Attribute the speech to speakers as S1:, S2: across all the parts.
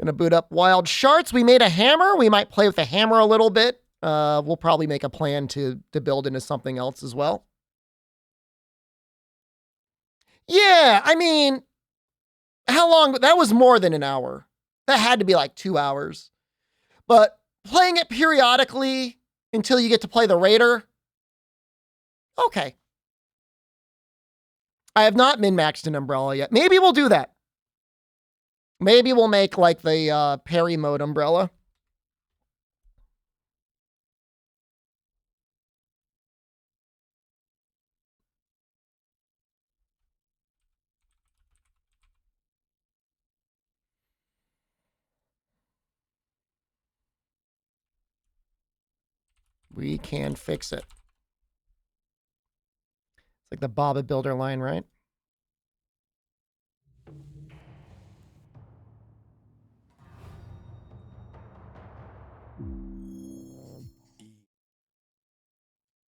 S1: Gonna boot up Wild Shards. We made a hammer. We might play with the hammer a little bit. We'll probably make a plan to build into something else as well. Yeah, I mean, how long? That was more than an hour. That had to be like 2 hours. But playing it periodically until you get to play the Raider, okay. I have not min-maxed an umbrella yet. Maybe we'll do that. Maybe we'll make like the parry mode umbrella. We can fix it. It's like the Baba Builder line, right?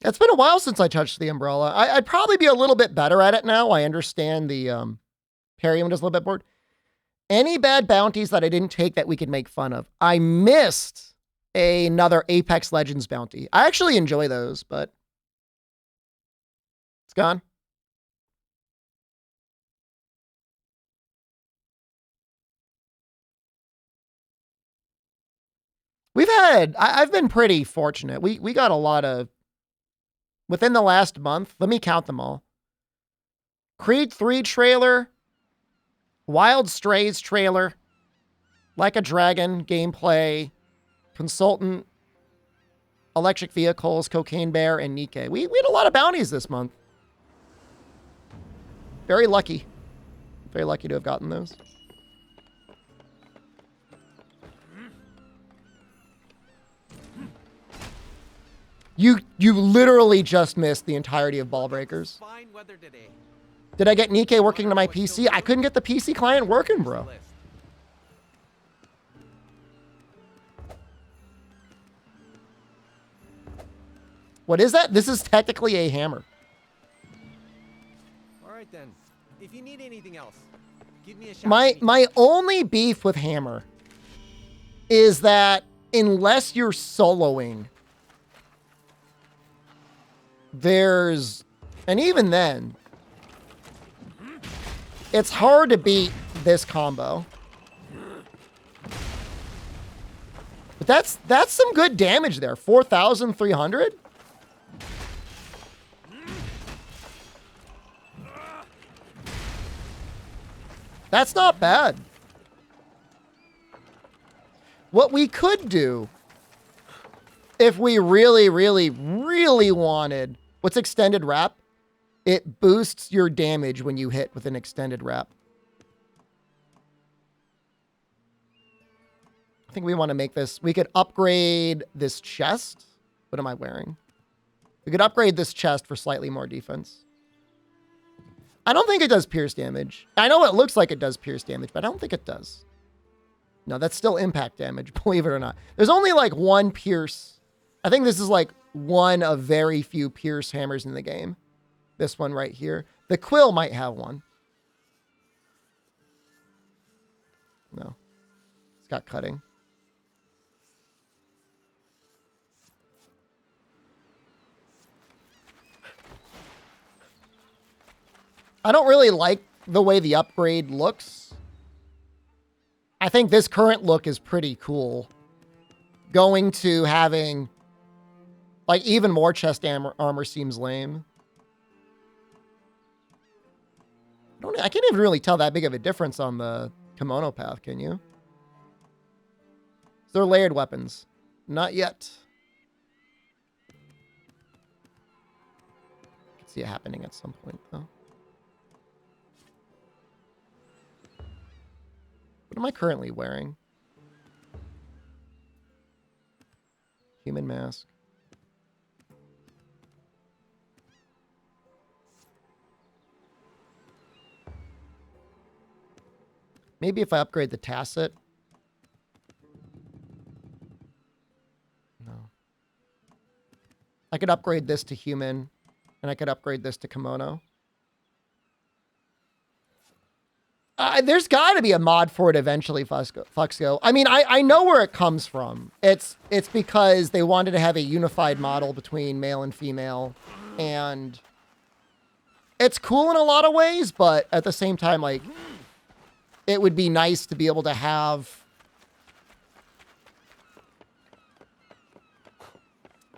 S1: It's been a while since I touched the umbrella. I'd probably be a little bit better at it now. I understand the parry one is a little bit bored. Any bad bounties that I didn't take that we could make fun of? I missed another Apex Legends bounty. I actually enjoy those, but it's gone. I've been pretty fortunate. We got a lot of, within the last month, let me count them all. Creed 3 trailer, Wild Strays trailer, Like a Dragon gameplay, Consultant, Electric Vehicles, Cocaine Bear, and Nikkei. We had a lot of bounties this month. Very lucky. Very lucky to have gotten those. You literally just missed the entirety of Ball Breakers.
S2: Fine weather today.
S1: Did I get Nikkei working to my PC? I couldn't get the PC client working, bro. What is that? This is technically a hammer.
S2: All right then. If you need anything else, give me a shout.
S1: My only beef with hammer is that unless you're soloing, and even then, it's hard to beat this combo. But that's some good damage there. 4,300? That's not bad. What we could do, if we really, really, really wanted, what's extended wrap? It boosts your damage when you hit with an extended wrap. I think we want to make this, we could upgrade this chest. What am I wearing? We could upgrade this chest for slightly more defense. I don't think it does pierce damage. I know it looks like it does pierce damage, but I don't think it does. No, that's still impact damage, believe it or not. There's only like one pierce. I think this is like one of very few pierce hammers in the game. This one right here. The Quill might have one. No. It's got cutting. I don't really like the way the upgrade looks. I think this current look is pretty cool. Going to having like even more chest armor seems lame. I can't even really tell that big of a difference on the kimono path, can you? They're layered weapons. Not yet. I can see it happening at some point, though. What am I currently wearing? Human mask. Maybe if I upgrade the tacit. No. I could upgrade this to human, and I could upgrade this to kimono. There's got to be a mod for it eventually, Fluxgo. I mean, I know where it comes from. It's because they wanted to have a unified model between male and female, and it's cool in a lot of ways, but at the same time, like, it would be nice to be able to have...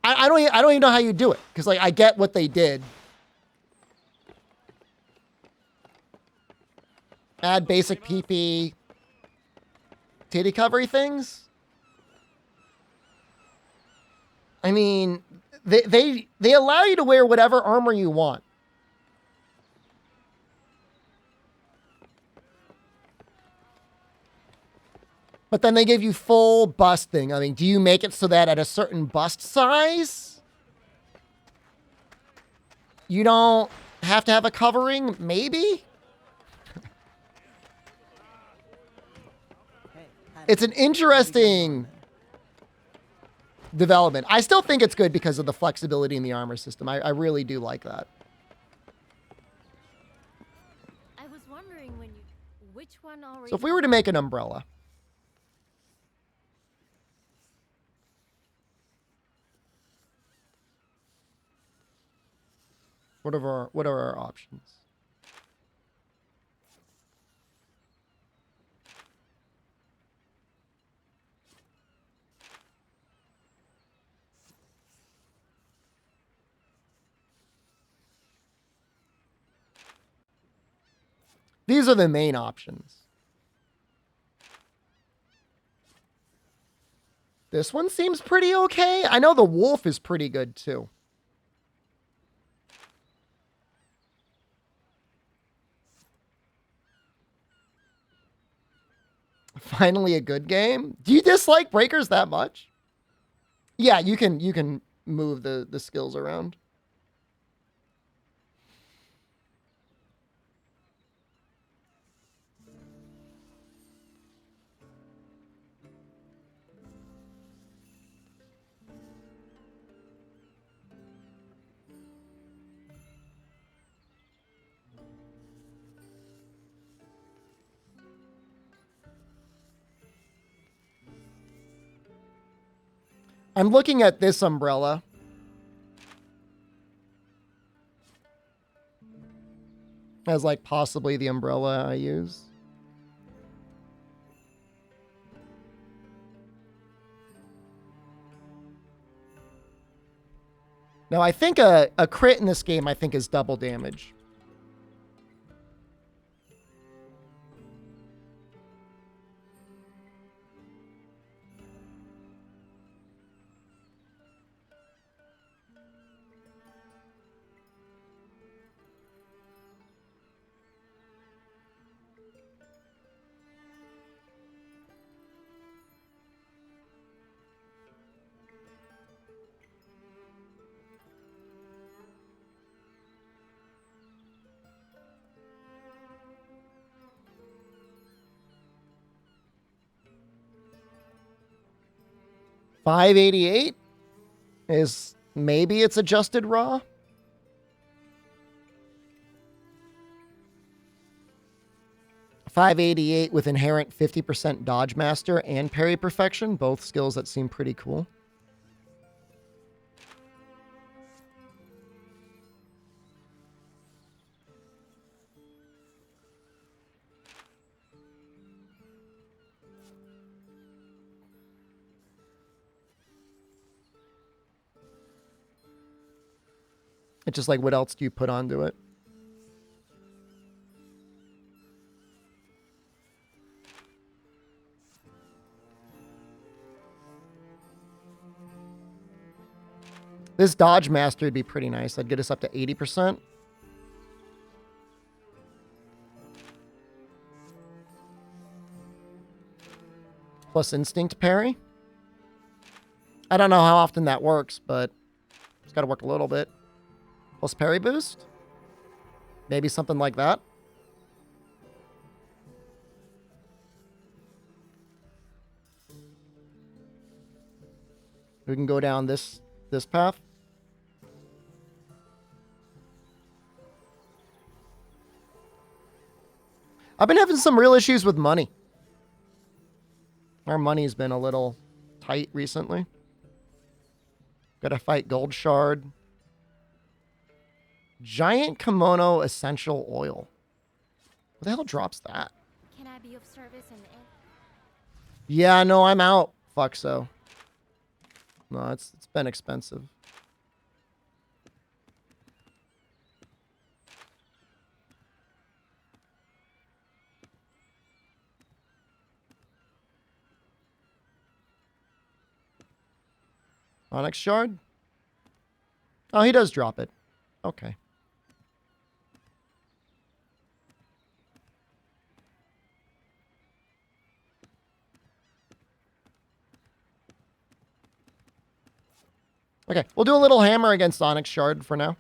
S1: I don't even know how you do it, because, like, I get what they did. Add basic PP titty covery things. I mean, they allow you to wear whatever armor you want. But then they give you full busting. I mean, do you make it so that at a certain bust size, you don't have to have a covering? Maybe? It's an interesting development. I still think it's good because of the flexibility in the armor system. I really do like that.
S3: I was wondering which one already...
S1: So if we were to make an umbrella, what are our options? These are the main options. This one seems pretty okay. I know the wolf is pretty good too. Finally a good game. Do you dislike breakers that much? Yeah, you can move the skills around. I'm looking at this umbrella. As like possibly the umbrella I use. Now I think a crit in this game I think is double damage. $588 is maybe it's adjusted raw. $588 with inherent 50% dodge master and parry perfection, both skills that seem pretty cool. It's just like, what else do you put onto it? This dodge master would be pretty nice. That'd get us up to 80%. Plus instinct parry. I don't know how often that works, but it's got to work a little bit. Plus parry boost. Maybe something like that. We can go down this path. I've been having some real issues with money. Our money's been a little tight recently. Gotta fight Gold Shard. Giant Kimono Essential Oil. What the hell drops that?
S3: Can I be of service in
S1: Yeah, no, I'm out. Fuck so. No, it's been expensive. Onyx Shard? Oh, he does drop it. Okay. Okay, we'll do a little hammer against Onyx Shard for now.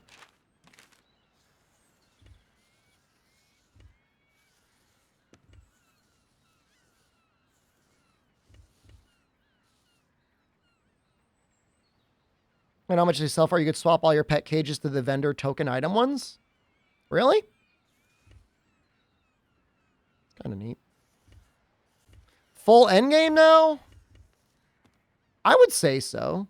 S1: And how much they sell for? You could swap all your pet cages to the vendor token item ones? Really? Kind of neat. Full endgame now? I would say so.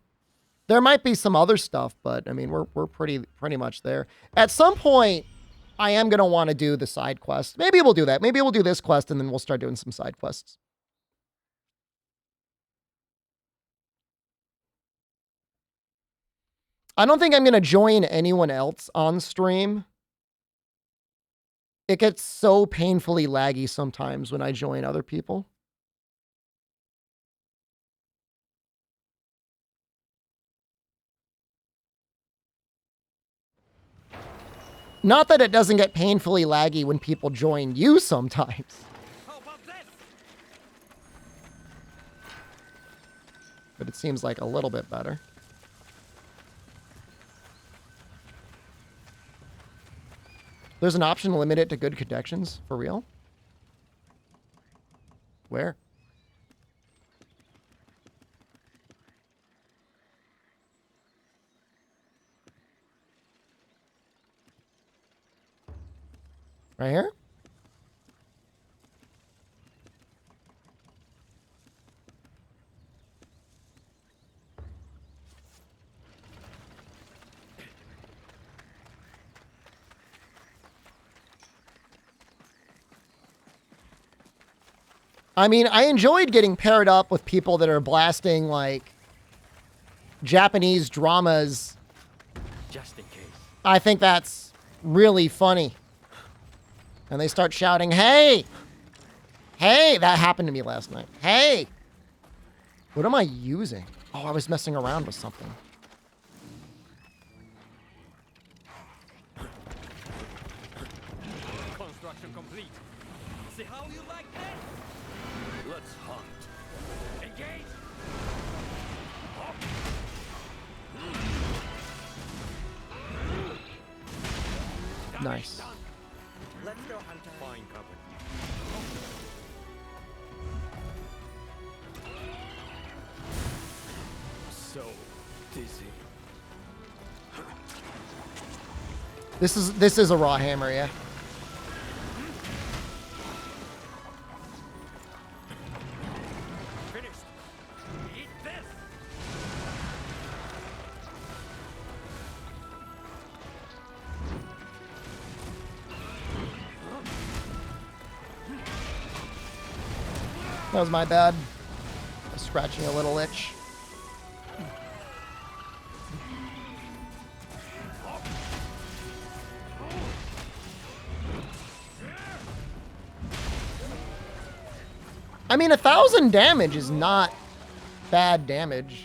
S1: There might be some other stuff, but I mean, we're pretty much there. At some point, I am gonna want to do the side quest. Maybe we'll do that. Maybe we'll do this quest and then we'll start doing some side quests. I don't think I'm gonna join anyone else on stream. It gets so painfully laggy sometimes when I join other people. Not that it doesn't get painfully laggy when people join you sometimes. But it seems like a little bit better. There's an option to limit it to good connections, for real? Where? Right here? I mean, I enjoyed getting paired up with people that are blasting, like, Japanese dramas.
S2: Just in case.
S1: I think that's really funny. And they start shouting, hey! Hey! That happened to me last night. Hey! What am I using? Oh, I was messing around with something.
S2: Construction complete. See how you like that? Let's hunt. Engage.
S1: Nice.
S2: Let's go hunt. Fine cover. So dizzy.
S1: This is a raw hammer, yeah.
S2: Finished. Eat this.
S1: That was my bad. I was scratching a little itch. I mean, 1,000 damage is not bad damage.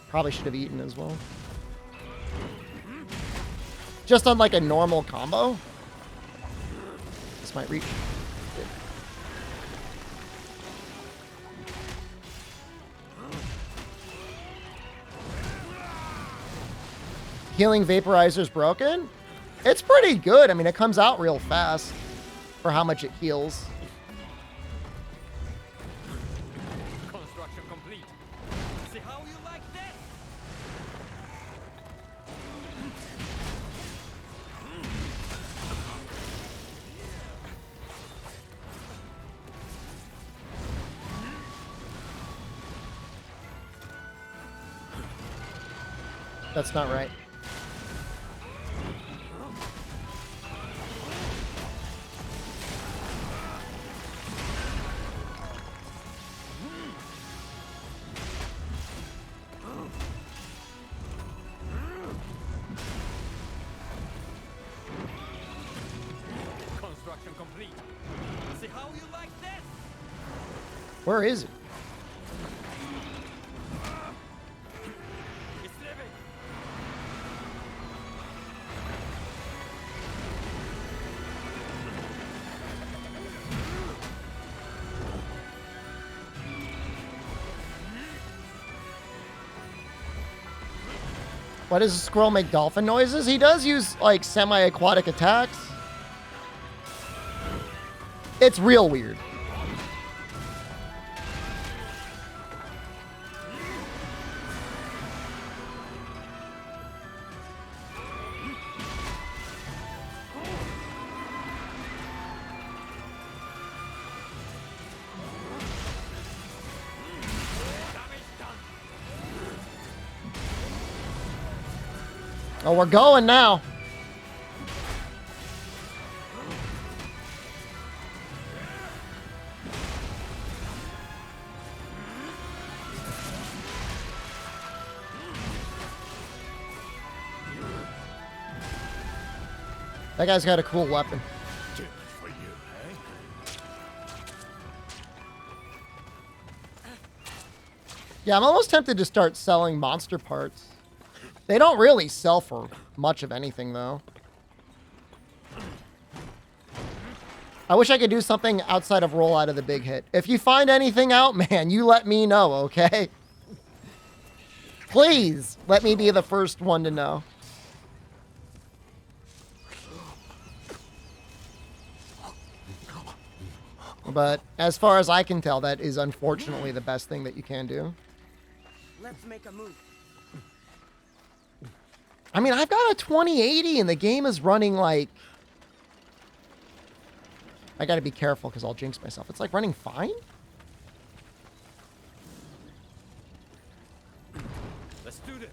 S1: Probably should have eaten as well. Just on like a normal combo. This might reach. Healing Vaporizer's broken? It's pretty good. I mean, it comes out real fast for how much it heals.
S2: Construction complete. See how you like that?
S1: That's not right.
S2: Construction complete. See how you like this?
S1: Where is it?
S2: It's living.
S1: Why does a squirrel make dolphin noises? He does use, like, semi-aquatic attacks. It's real weird. Oh, we're going now. That guy's got a cool weapon.
S2: For you, eh?
S1: Yeah, I'm almost tempted to start selling monster parts. They don't really sell for much of anything, though. I wish I could do something outside of roll out of the big hit. If you find anything out, man, you let me know, okay? Please, let me be the first one to know. But as far as I can tell, that is unfortunately the best thing that you can do.
S4: Let's make a move.
S1: I mean, I've got a 2080 and the game is running like... I gotta be careful because I'll jinx myself. It's like running fine?
S2: Let's do this.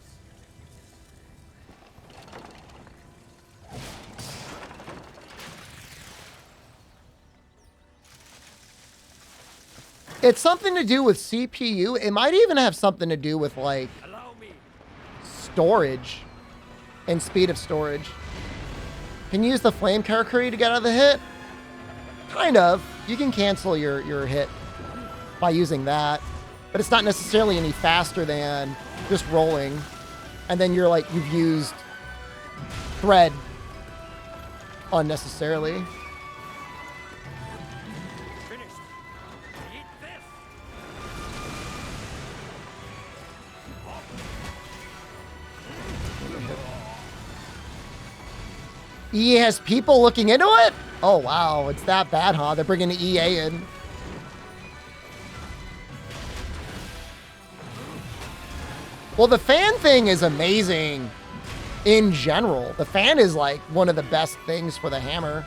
S1: It's something to do with CPU. It might even have something to do with like
S2: Allow me.
S1: storage and speed of storage. Can you use the flame Karakuri to get out of the hit? Kind of. You can cancel your hit by using that, but it's not necessarily any faster than just rolling. And then you've used thread unnecessarily.
S2: Finished. Eat this.
S1: EA has people looking into it? Oh, wow. It's that bad, huh? They're bringing the EA in. Well, the fan thing is amazing in general. The fan is like one of the best things for the hammer.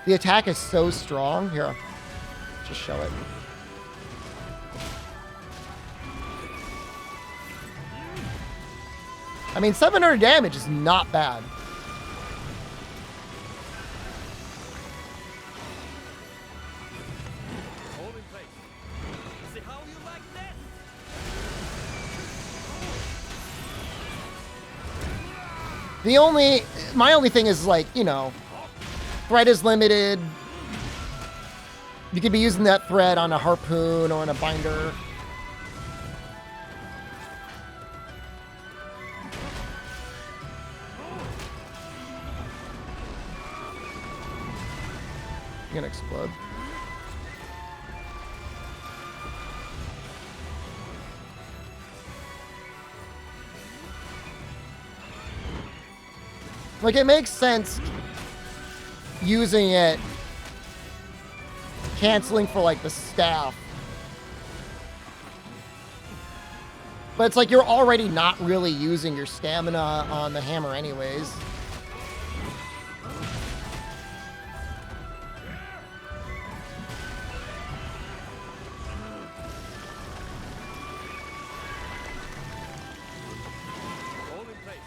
S1: The attack is so strong. Here, just show it. I mean, 700 damage is not bad.
S2: Hold in place. See how you like this?
S1: My only thing is like, you know, thread is limited. You could be using that thread on a harpoon or on a binder. You're gonna explode. Like, it makes sense using it, canceling for like the staff. But it's like you're already not really using your stamina on the hammer anyways.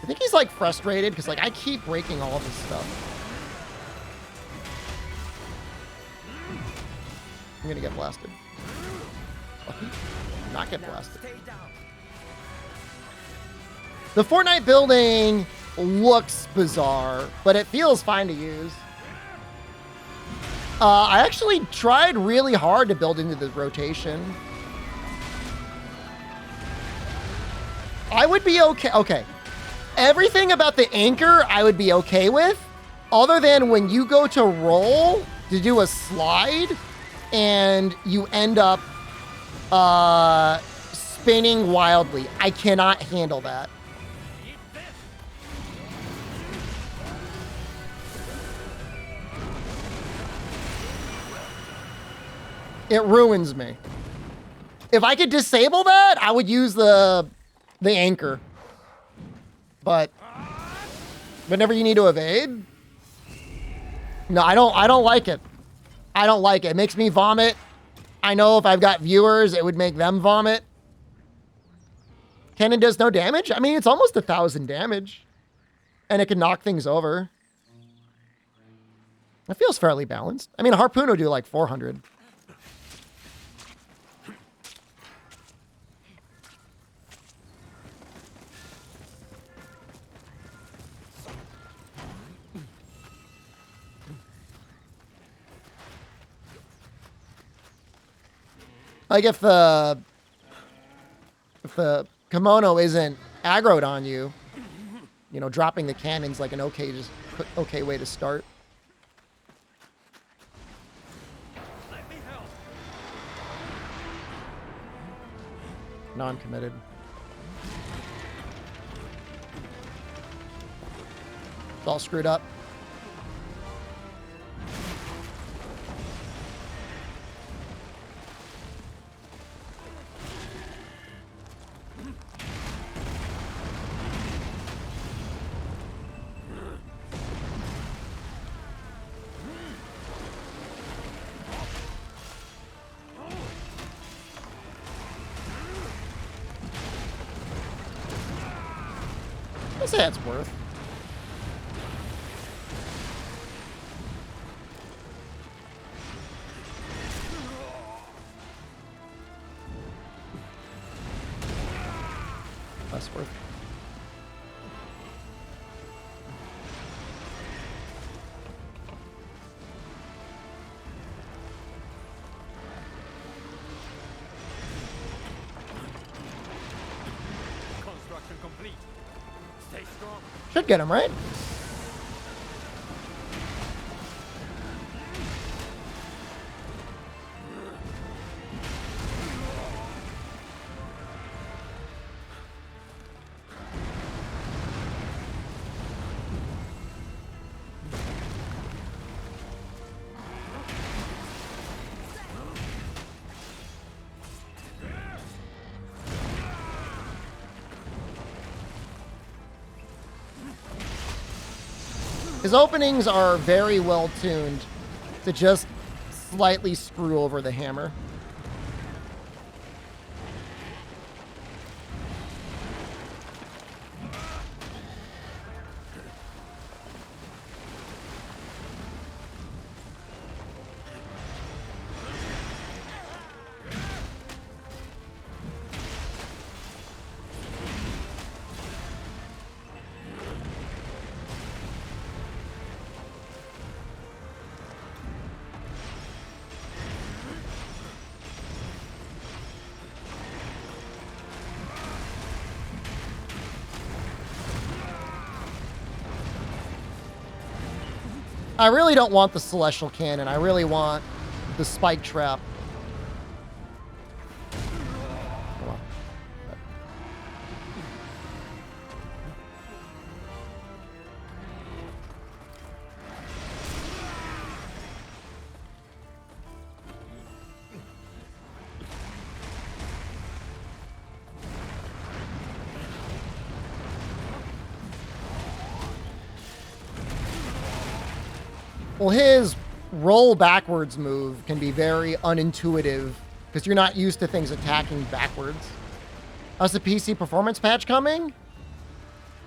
S1: I think he's like frustrated because like I keep breaking all of his stuff. I'm gonna get blasted. Lucky. Not get blasted.
S4: Stay down.
S1: The Fortnite building looks bizarre, but it feels fine to use. I actually tried really hard to build into the rotation. I would be okay. Okay. Everything about the anchor I would be okay with, other than when you go to roll to do a slide and you end up spinning wildly. I cannot handle that. It ruins me. If I could disable that, I would use the anchor. But whenever you need to evade, no, I don't like it. I don't like it. It makes me vomit. I know if I've got viewers, it would make them vomit. Cannon does no damage. I mean, it's almost 1,000 damage, and it can knock things over. It feels fairly balanced. I mean, a harpoon will do like 400. Like if the kimono isn't aggroed on you, you know, dropping the cannon's like an okay way to start.
S2: Let me help.
S1: Now I'm committed. It's all screwed up. I'd say that's worth. Less worth.
S2: Construction complete. Stay strong.
S1: Should get him, right? His openings are very well tuned to just slightly screw over the hammer. I really don't want the Celestial Cannon. I really want the Spike Trap. Come on. Well, his roll backwards move can be very unintuitive because you're not used to things attacking backwards. How's the PC performance patch coming?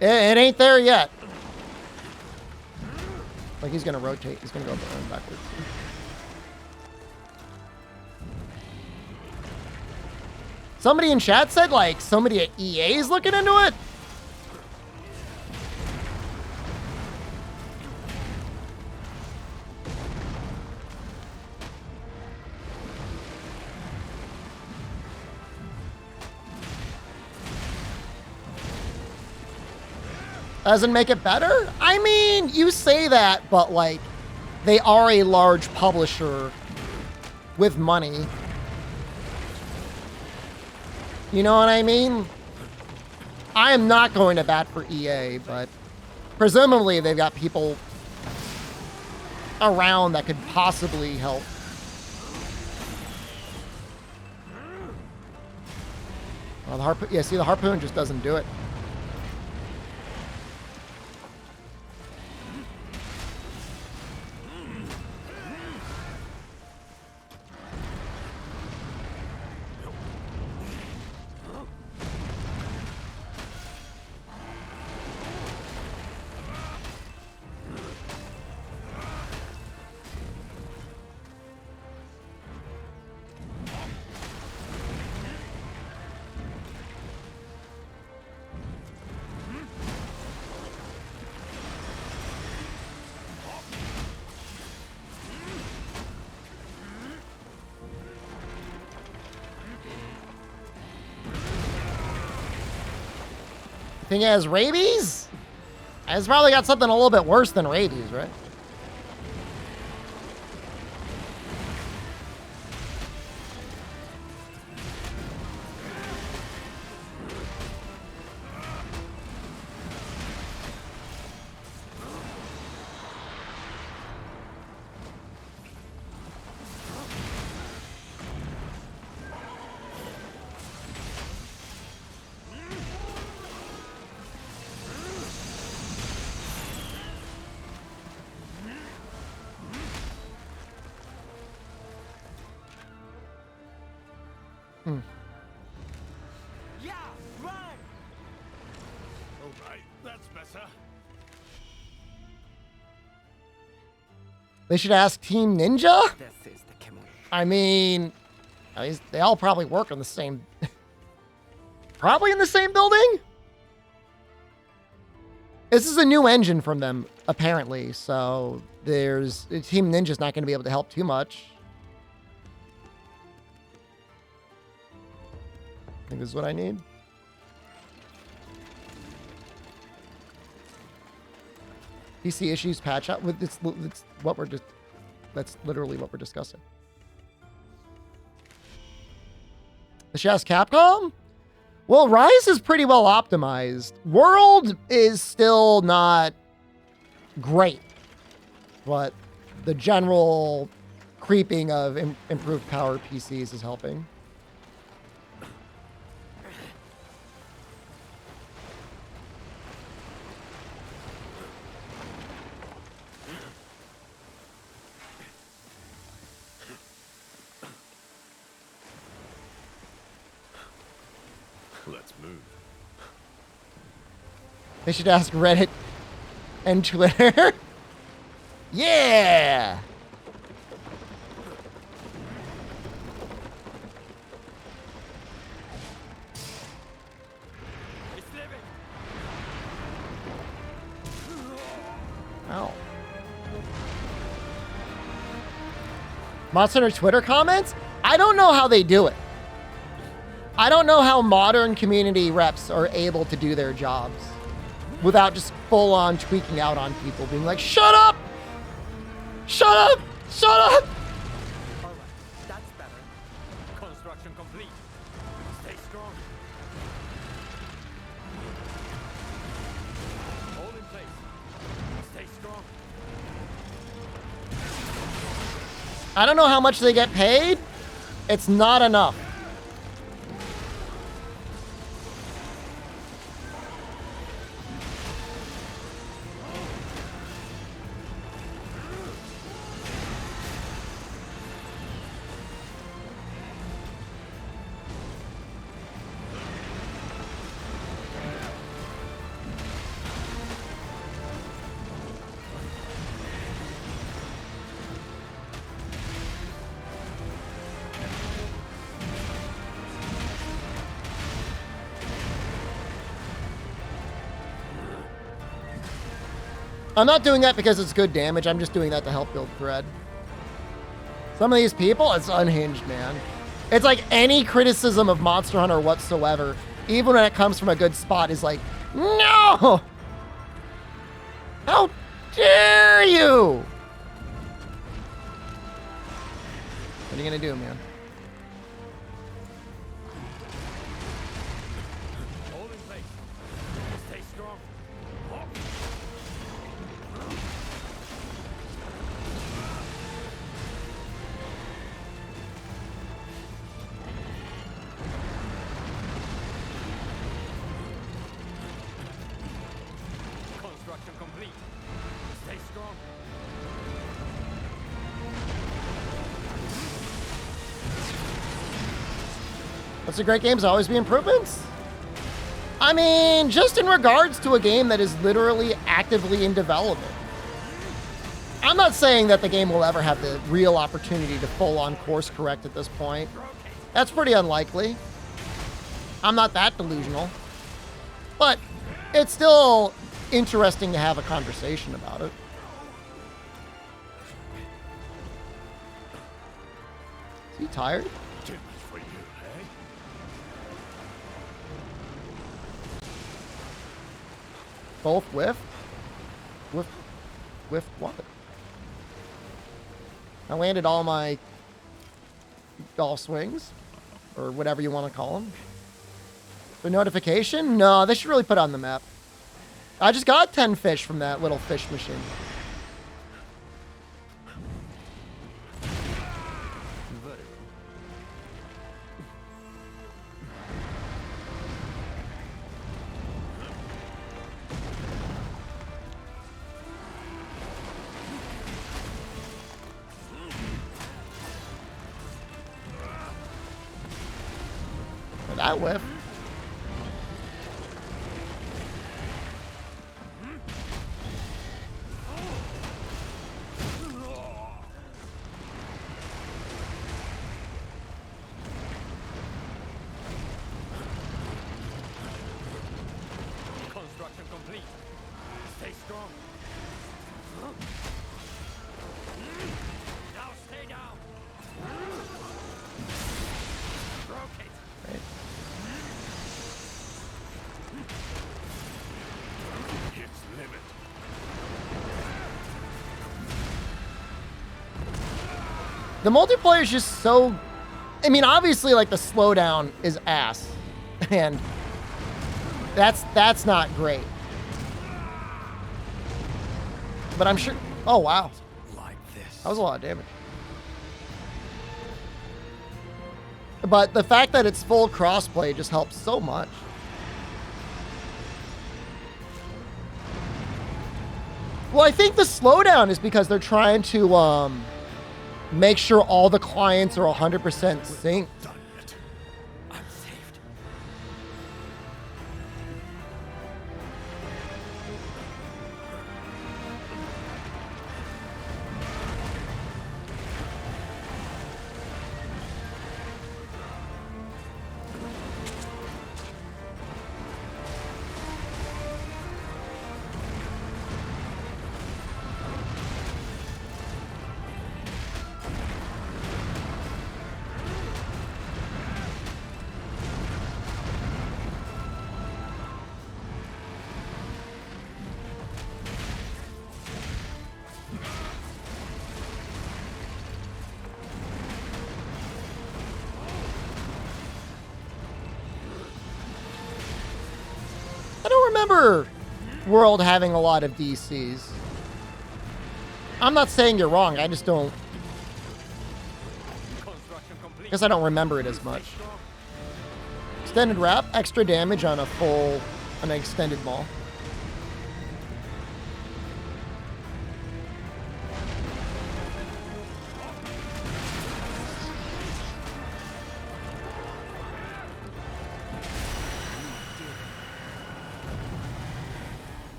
S1: It ain't there yet. Like he's gonna rotate. He's gonna go backwards. Somebody in chat said like somebody at EA is looking into it. Doesn't make it better? I mean, you say that, but like, they are a large publisher with money. You know what I mean? I am not going to bat for EA, but presumably they've got people around that could possibly help. Well, the harpoon, yeah, see, the harpoon just doesn't do it. Thing has rabies? It's probably got something a little bit worse than rabies, right?
S2: Yeah, right. All right, that's better.
S1: They should ask Team Ninja?
S4: This is the chemical.
S1: I mean, at least they all probably work on the same... probably in the same building? This is a new engine from them, apparently, so there's... Team Ninja's not going to be able to help too much. I think this is what I need. PC issues patch out with it's what we're just that's literally what we're discussing. The Shaz Capcom? Well, Rise is pretty well optimized. World is still not great, but the general creeping of improved power PCs is helping.
S2: Let's move.
S1: They should ask Reddit and Twitter. Yeah!
S2: It's living.
S1: Ow. Mod Center Twitter comments? I don't know how they do it. I don't know how modern community reps are able to do their jobs without just full on tweaking out on people, being like, shut up! Shut up! Shut up!
S4: All right, that's better.
S2: Construction complete. Stay strong. Hold in place. Stay strong.
S1: I don't know how much they get paid. It's not enough. I'm not doing that because it's good damage. I'm just doing that to help build thread. Some of these people, it's unhinged, man. It's like any criticism of Monster Hunter whatsoever, even when it comes from a good spot, is like, no! How dare you? What are you gonna do, man?
S2: Hold in place. Stay strong. Construction complete. Stay strong.
S1: What's a great game? There's always be improvements. I mean, just in regards to a game that is literally actively in development. I'm not saying that the game will ever have the real opportunity to full-on course correct at this point. That's pretty unlikely. I'm not that delusional. But it's still interesting to have a conversation about it. Is he tired?
S2: Too much for you, eh?
S1: Both whiffed? Whiffed what? I landed all my golf swings, or whatever you want to call them. The notification? No, they should really put it on the map. I just got 10 fish from that little fish machine. That whiff.
S2: Construction complete. Stay strong. Now stay down. Rotate.
S1: Right.
S2: Its limit.
S1: The multiplayer is just so... I mean, obviously, like, the slowdown is ass. And that's not great. But I'm sure... Oh, wow.
S2: Like this.
S1: That was a lot of damage. But the fact that it's full crossplay just helps so much. Well, I think the slowdown is because they're trying to make sure all the clients are 100% synced.
S2: Done it. I'm saved.
S1: I don't remember World having a lot of DCs. I'm not saying you're wrong. I just don't...
S2: Construction complete.
S1: I guess I don't remember it as much. Extended wrap, extra damage on an extended ball.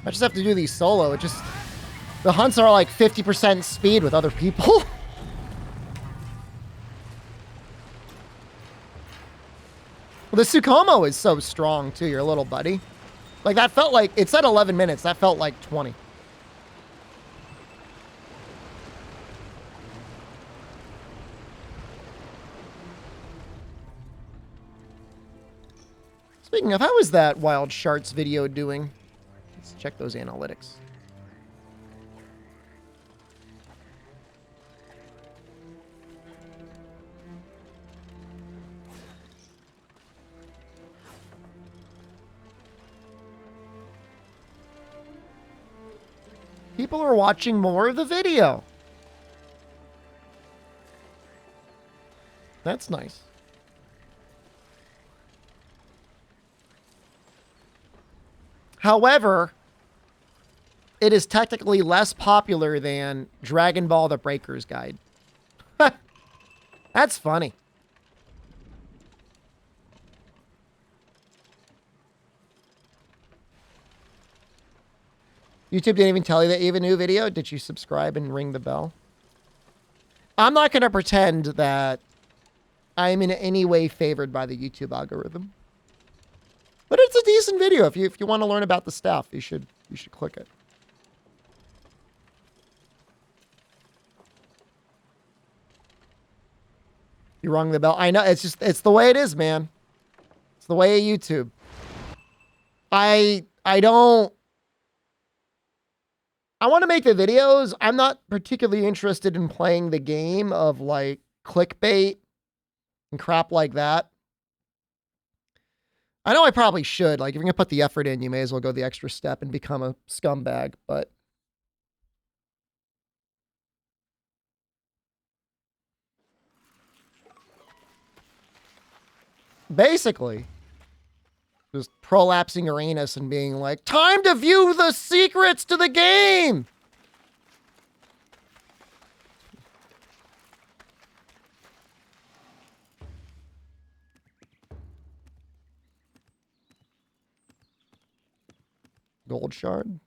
S1: I just have to do these solo. It just... The hunts are like 50% speed with other people. Well, the Sukomo is so strong too, your little buddy. Like that felt like, it said 11 minutes, that felt like 20. Speaking of, how is that Wild Sharts video doing? Let's check those analytics. People are watching more of the video. That's nice. However, it is technically less popular than Dragon Ball The Breaker's Guide. That's funny. YouTube didn't even tell you that you have a new video. Did you subscribe and ring the bell? I'm not going to pretend that I'm in any way favored by the YouTube algorithm. But it's a decent video. If you want to learn about the stuff, you should click it. You rung the bell. I know, it's the way it is, man. It's the way of YouTube. I want to make the videos. I'm not particularly interested in playing the game of like clickbait and crap like that. I know I probably should. Like, if you're going to put the effort in, you may as well go the extra step and become a scumbag, but basically, just prolapsing Uranus and being like, time to view the secrets to the game! Gold shard.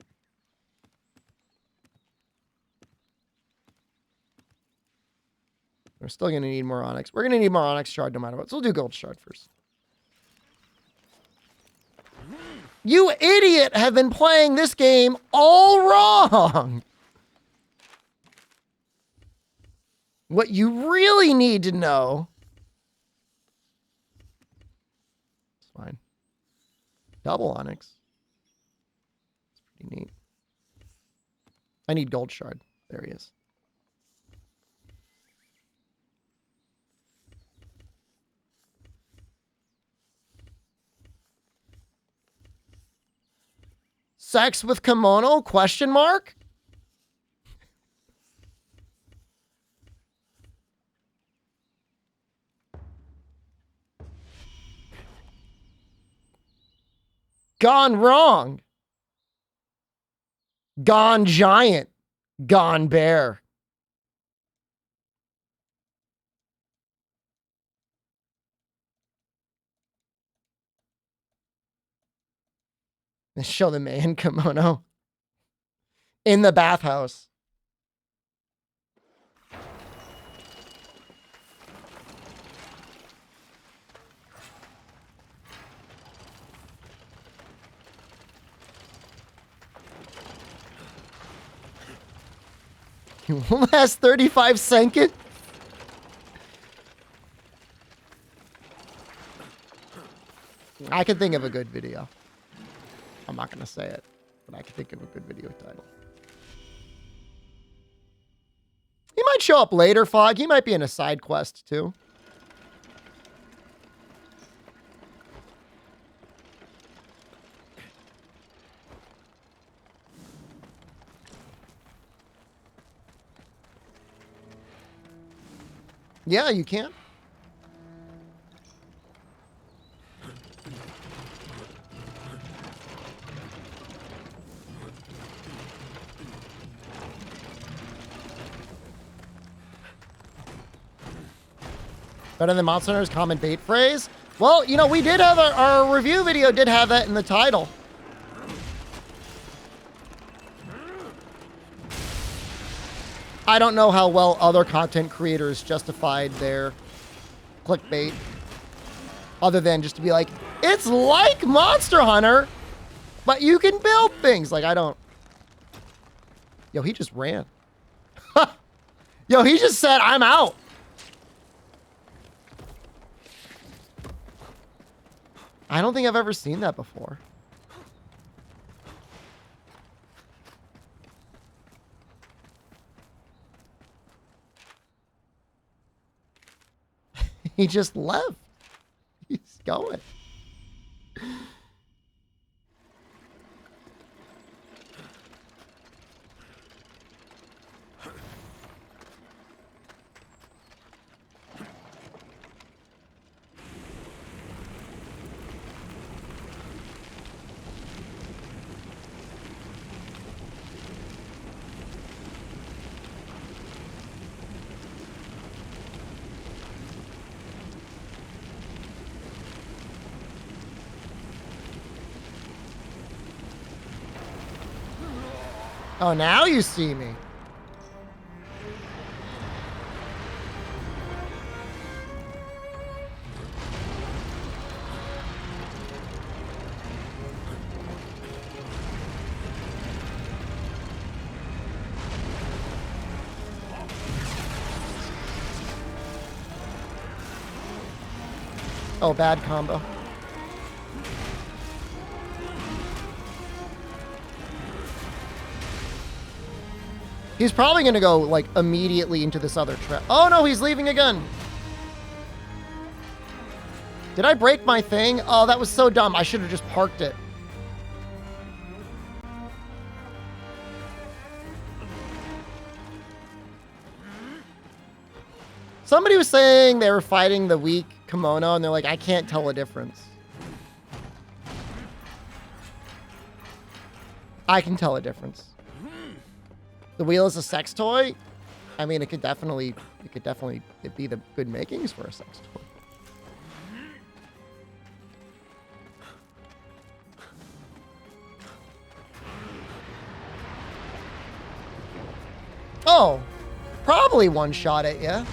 S1: We're still going to need more onyx. We're going to need more onyx shard no matter what. So we'll do gold shard first. You idiot have been playing this game all wrong. What you really need to know. It's fine. Double onyx. It's pretty neat. I need gold shard. There he is. Sex with kimono? Question mark? Gone wrong. Gone giant. Gone bear. Show the man kimono in the bathhouse. You will last 35 seconds. I can think of a good video. I'm not going to say it, but I can think of a good video title. He might show up later, Fog. He might be in a side quest, too. Yeah, you can. Better than Monster Hunter's common bait phrase? Well, you know, we did have our review video did have that in the title. I don't know how well other content creators justified their clickbait. Other than just to be like, it's like Monster Hunter, but you can build things. Like, I don't. Yo, he just ran. Yo, he just said, I'm out. I don't think I've ever seen that before. He just left. He's going. Oh, now you see me. Oh, bad combo. He's probably going to go, like, immediately into this other trap. Oh, no, he's leaving again. Did I break my thing? Oh, that was so dumb. I should have just parked it. Somebody was saying they were fighting the weak kimono, and they're like, I can't tell a difference. I can tell a difference. The wheel is a sex toy. I mean, it could definitely be the good makings for a sex toy. Oh, probably one shot at you.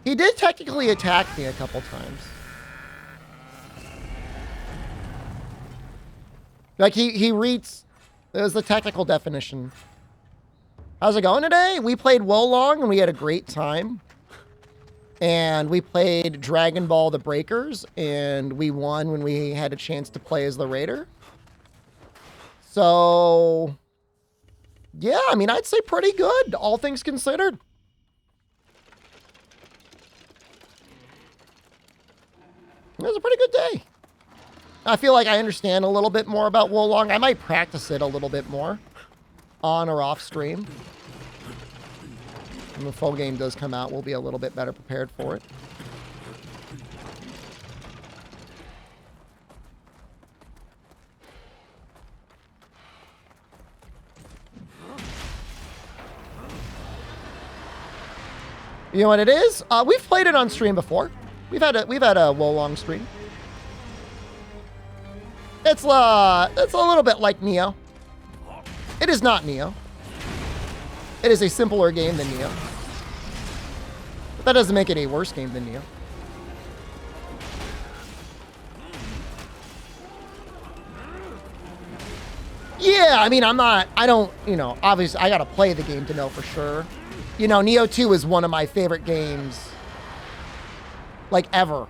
S1: He did technically attack me a couple times. Like, he reads... That was the technical definition. How's it going today? We played Wolong, and we had a great time. And we played Dragon Ball The Breakers, and we won when we had a chance to play as the Raider. So... yeah, I mean, I'd say pretty good, all things considered. It was a pretty good day. I feel like I understand a little bit more about Wolong. I might practice it a little bit more on or off stream. When the full game does come out, we'll be a little bit better prepared for it. You know what it is? We've played it on stream before. We've had a Wolong stream. It's a little bit like Neo. It is not Neo. It is a simpler game than Neo. But that doesn't make it a worse game than Neo. Yeah, I mean, obviously I gotta play the game to know for sure. You know, Neo 2 is one of my favorite games, like, ever.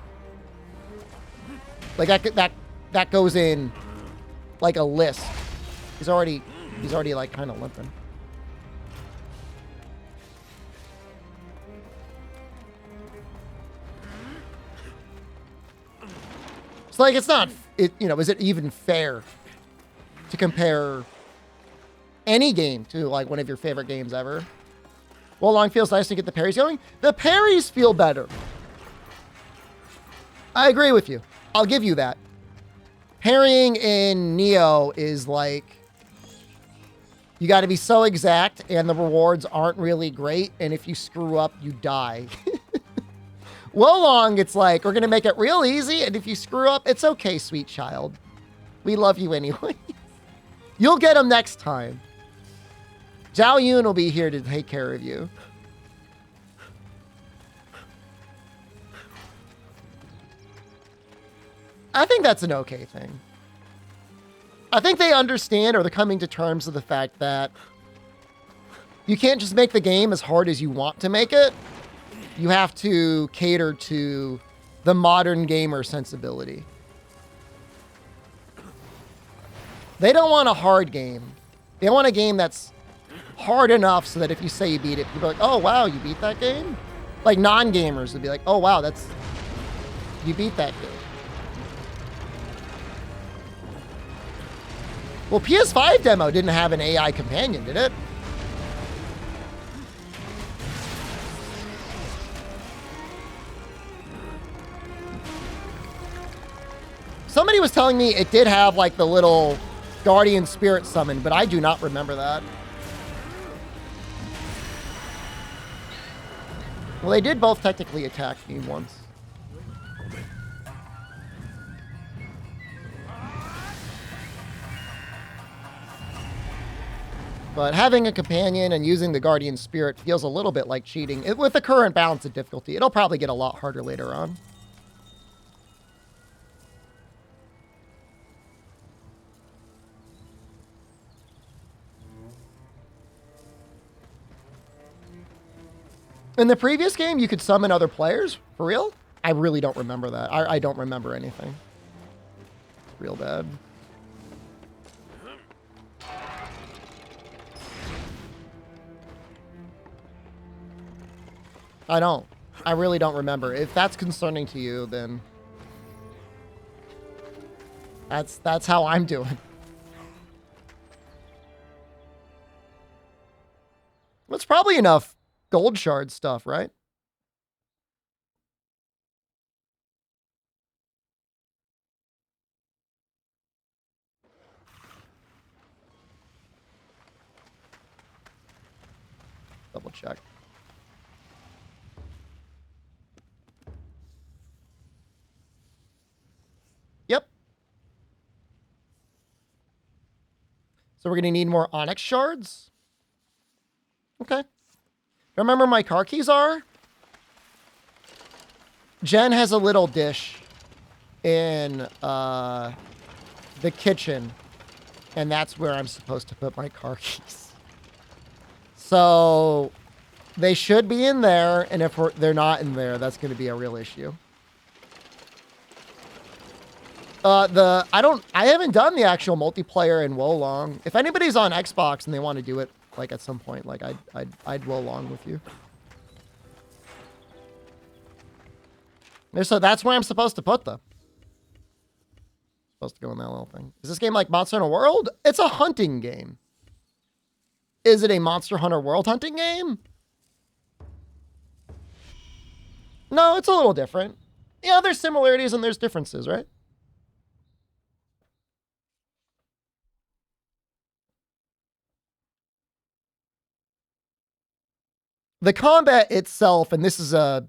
S1: Like, that goes in, like, a list. He's already, like, kind of limping. It's like, it's not, is it even fair to compare any game to, like, one of your favorite games ever? Wolong feels nice to get the parries going. The parries feel better. I agree with you. I'll give you that. Parrying in Neo is like, You got to be so exact, and the rewards aren't really great. And if you screw up, you die. Wolong, it's like, we're going to make it real easy. And if you screw up, it's okay, sweet child. We love you anyway. You'll get them next time. Zhao Yun will be here to take care of you. I think that's an okay thing. I think they understand, or they're coming to terms with the fact that you can't just make the game as hard as you want to make it. You have to cater to the modern gamer sensibility. They don't want a hard game. They want a game that's hard enough so that if you say you beat it, people are like, oh, wow, you beat that game? Like non-gamers would be like, oh, wow, you beat that game. Well, PS5 demo didn't have an AI companion, did it? Somebody was telling me it did have like the little guardian spirit summon, but I do not remember that. Well, they did both technically attack me once. But having a companion and using the guardian spirit feels a little bit like cheating. With the current balance of difficulty, it'll probably get a lot harder later on. In the previous game, you could summon other players? For real? I really don't remember that. I don't remember anything. It's real bad. I don't. I really don't remember. If that's concerning to you, then that's how I'm doing. That's probably enough gold shard stuff, right? Double check. Yep. So we're going to need more onyx shards. Okay. Remember my car keys are? Jen has a little dish in the kitchen, and that's where I'm supposed to put my car keys. So they should be in there, and if they're not in there, that's going to be a real issue. I haven't done the actual multiplayer in Wolong. If anybody's on Xbox and they want to do it, like at some point, like I'd Wolong with you. So that's where I'm supposed to put them. Supposed to go in that little thing. Is this game like Monster Hunter World? It's a hunting game. Is it a Monster Hunter World hunting game? No, it's a little different. Yeah, there's similarities and there's differences, right? The combat itself, and this is a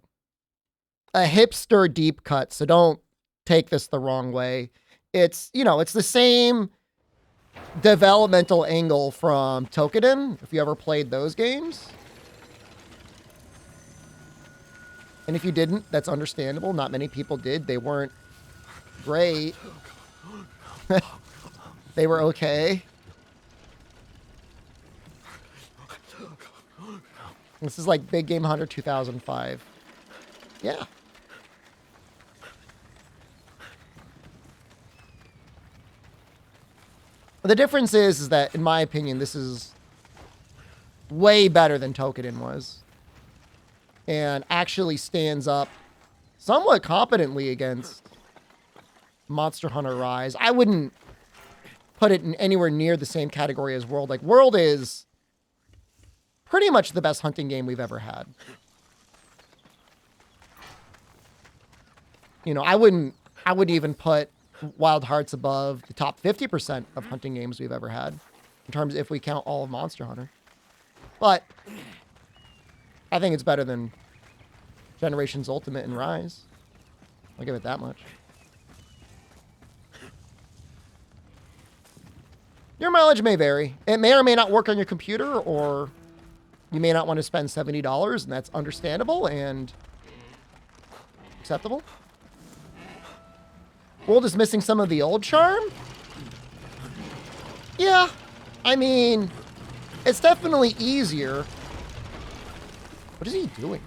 S1: hipster deep cut, so don't take this the wrong way. It's, it's the same developmental angle from Toukiden, if you ever played those games. And if you didn't, that's understandable. Not many people did. They weren't great. They were okay. This is like Big Game Hunter 2005. Yeah. The difference is that, in my opinion, this is way better than Toukiden was. And actually stands up somewhat competently against Monster Hunter Rise. I wouldn't put it in anywhere near the same category as World. Like, World is pretty much the best hunting game we've ever had. I wouldn't even put Wild Hearts above the top 50% of hunting games we've ever had. in terms of if we count all of Monster Hunter. But I think it's better than Generations Ultimate and Rise. I'll give it that much. Your mileage may vary. It may or may not work on your computer, or you may not want to spend $70, and that's understandable and acceptable. World is missing some of the old charm? Yeah. I mean, it's definitely easier. What is he doing?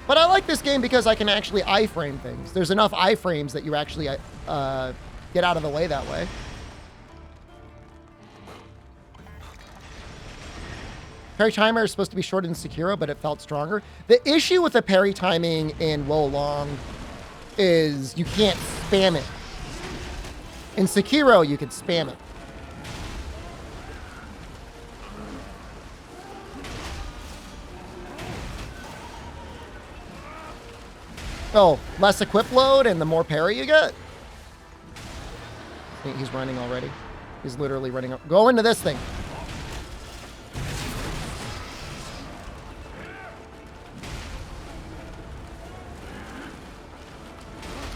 S1: But I like this game because I can actually iframe things. There's enough iframes that you actually get out of the way that way. Parry timer is supposed to be shorter than Sekiro, but it felt stronger. The issue with the parry timing in Wo Long is you can't spam it. In Sekiro, you can spam it. Oh, less equip load and the more parry you get? He's running already. He's literally running up. Go into this thing.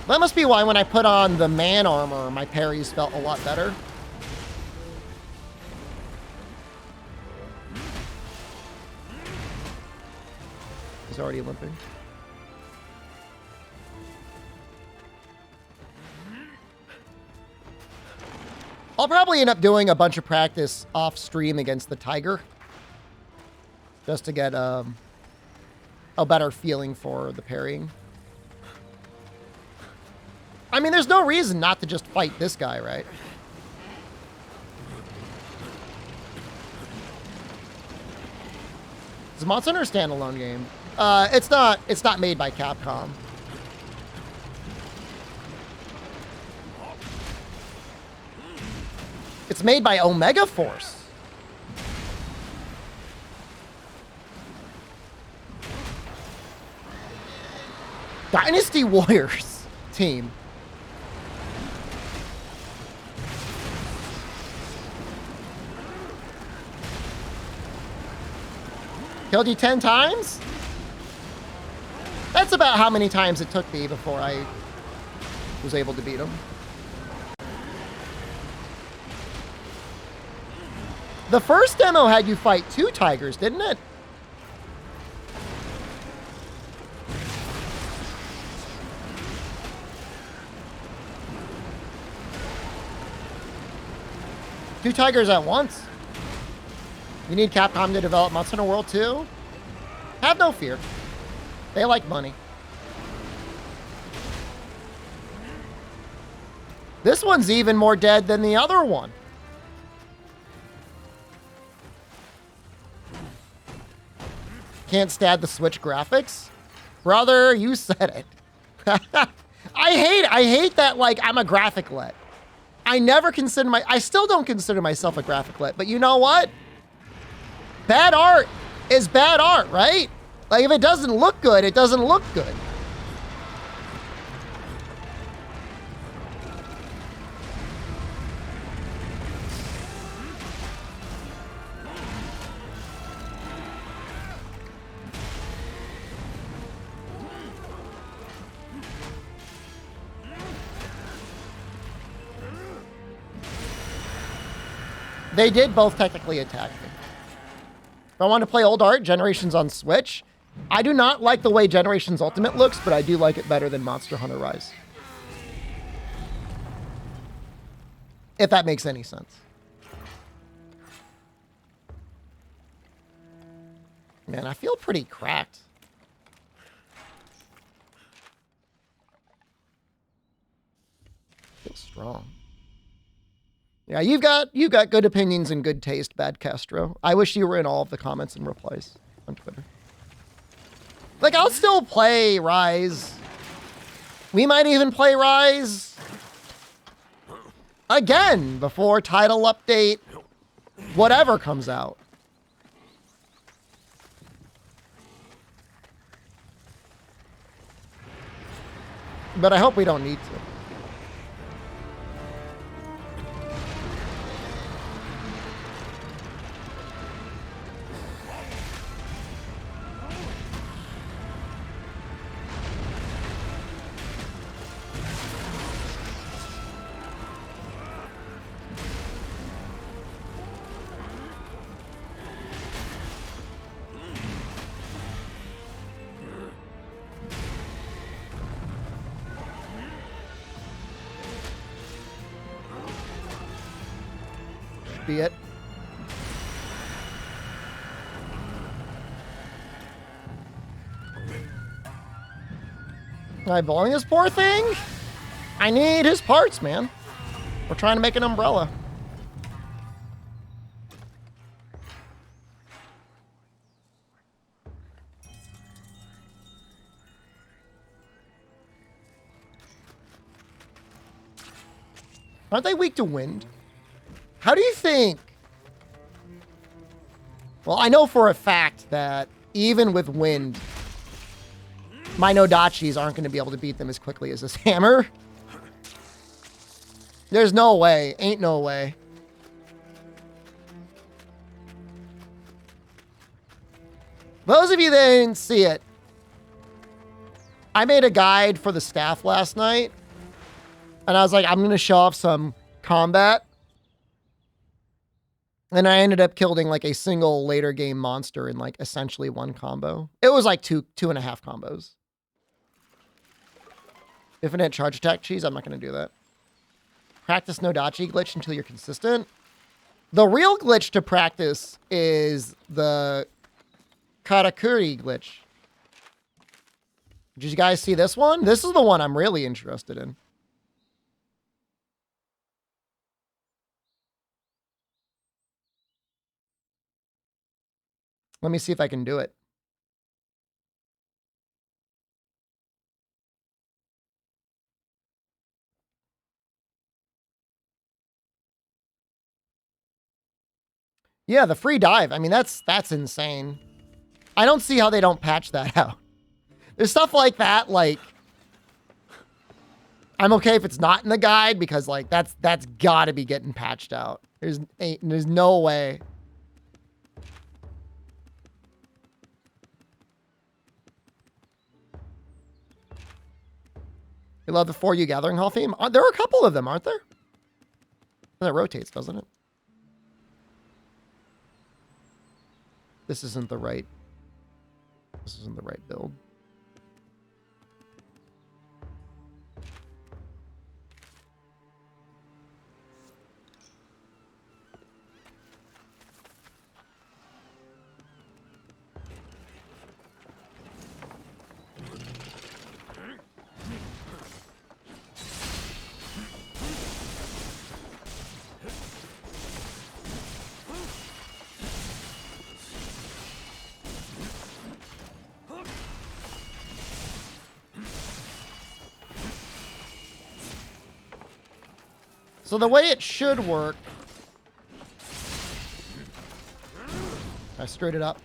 S1: That must be why when I put on the man armor, my parries felt a lot better. He's already limping. I'll probably end up doing a bunch of practice off stream against the tiger, just to get a better feeling for the parrying. I mean, there's no reason not to just fight this guy, right? Is Monster Hunter a standalone game? It's not made by Capcom. It's made by Omega Force. Dynasty Warriors team. Killed you 10 times? That's about how many times it took me before I was able to beat him. The first demo had you fight 2 tigers, didn't it? Two tigers at once. You need Capcom to develop Monster Hunter World 2? Have no fear. They like money. This one's even more dead than the other one. Can't stand the Switch graphics? Brother, you said it. I hate that, like, I'm a graphic-let. I still don't consider myself a graphic-let, but you know what? Bad art is bad art, right? Like, if it doesn't look good, it doesn't look good. They did both technically attack me. If I want to play old art, Generations on Switch, I do not like the way Generations Ultimate looks, but I do like it better than Monster Hunter Rise. If that makes any sense. Man, I feel pretty cracked. I feel strong. Yeah, you've got good opinions and good taste, Bad Castro. I wish you were in all of the comments and replies on Twitter. Like, I'll still play Rise. We might even play Rise again before title update, whatever comes out. But I hope we don't need to. Be it. Eyeballing this poor thing? I need his parts, man. We're trying to make an umbrella. Aren't they weak to wind? How do you think? Well, I know for a fact that even with wind, my Nodachis aren't going to be able to beat them as quickly as this hammer. There's no way. Ain't no way. Those of you that didn't see it, I made a guide for the staff last night. And I was like, I'm going to show off some combat. And I ended up killing like a single later game monster in like essentially one combo. It was like two and a half combos. Infinite charge attack cheese. I'm not going to do that. Practice Nodachi glitch until you're consistent. The real glitch to practice is the Karakuri glitch. Did you guys see this one? This is the one I'm really interested in. Let me see if I can do it. Yeah, the free dive. I mean, that's insane. I don't see how they don't patch that out. There's stuff like that, like, I'm okay if it's not in the guide because like that's gotta be getting patched out. There's no way. You love the For You Gathering Hall theme? There are a couple of them, aren't there? And it rotates, doesn't it? This isn't the right. This isn't the right build. So the way it should work, I straight it up.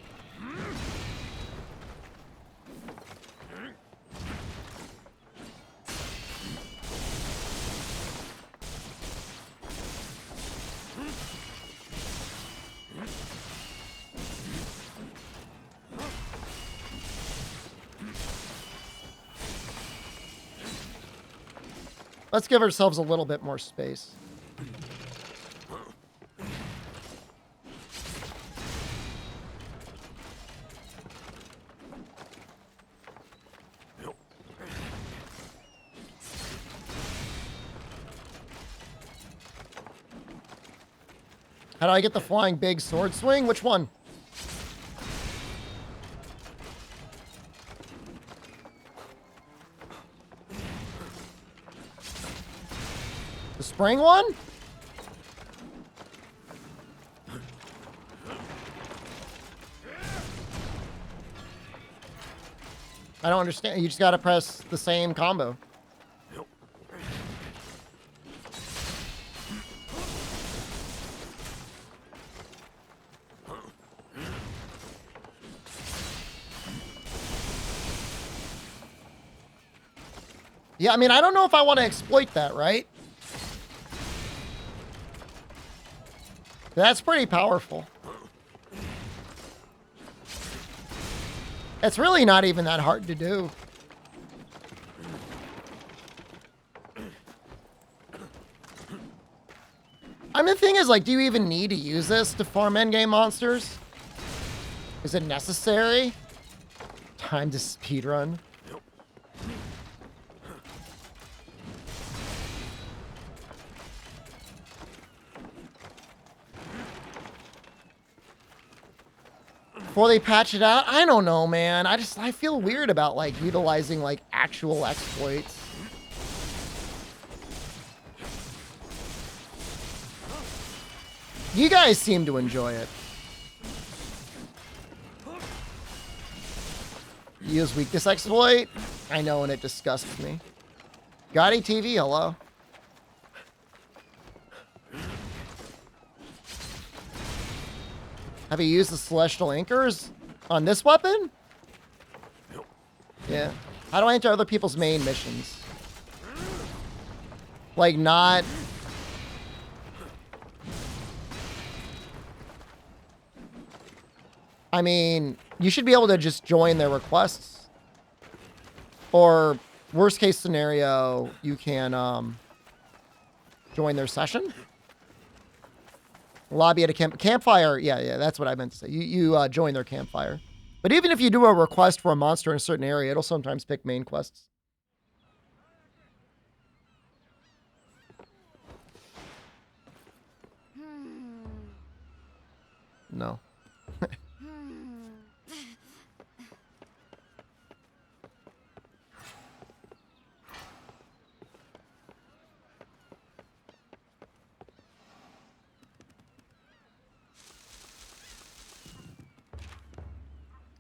S1: Let's give ourselves a little bit more space. How do I get the flying big sword swing? Which one? The spring one? I don't understand. You just gotta press the same combo. Yeah, I mean, I don't know if I want to exploit that, right? That's pretty powerful. It's really not even that hard to do. I mean, the thing is, like, do you even need to use this to farm endgame monsters? Is it necessary? Time to speedrun. Before they patch it out? I don't know, man. I feel weird about, like, utilizing, like, actual exploits. You guys seem to enjoy it. Use weakness exploit? I know, and it disgusts me. Gotti TV, hello. Have you used the Celestial Anchors on this weapon? Yeah. How do I enter other people's main missions? Like, not... I mean, you should be able to just join their requests. Or, worst case scenario, you can join their session. Lobby at a campfire. Yeah, that's what I meant to say. You join their campfire. But even if you do a request for a monster in a certain area, it'll sometimes pick main quests. No.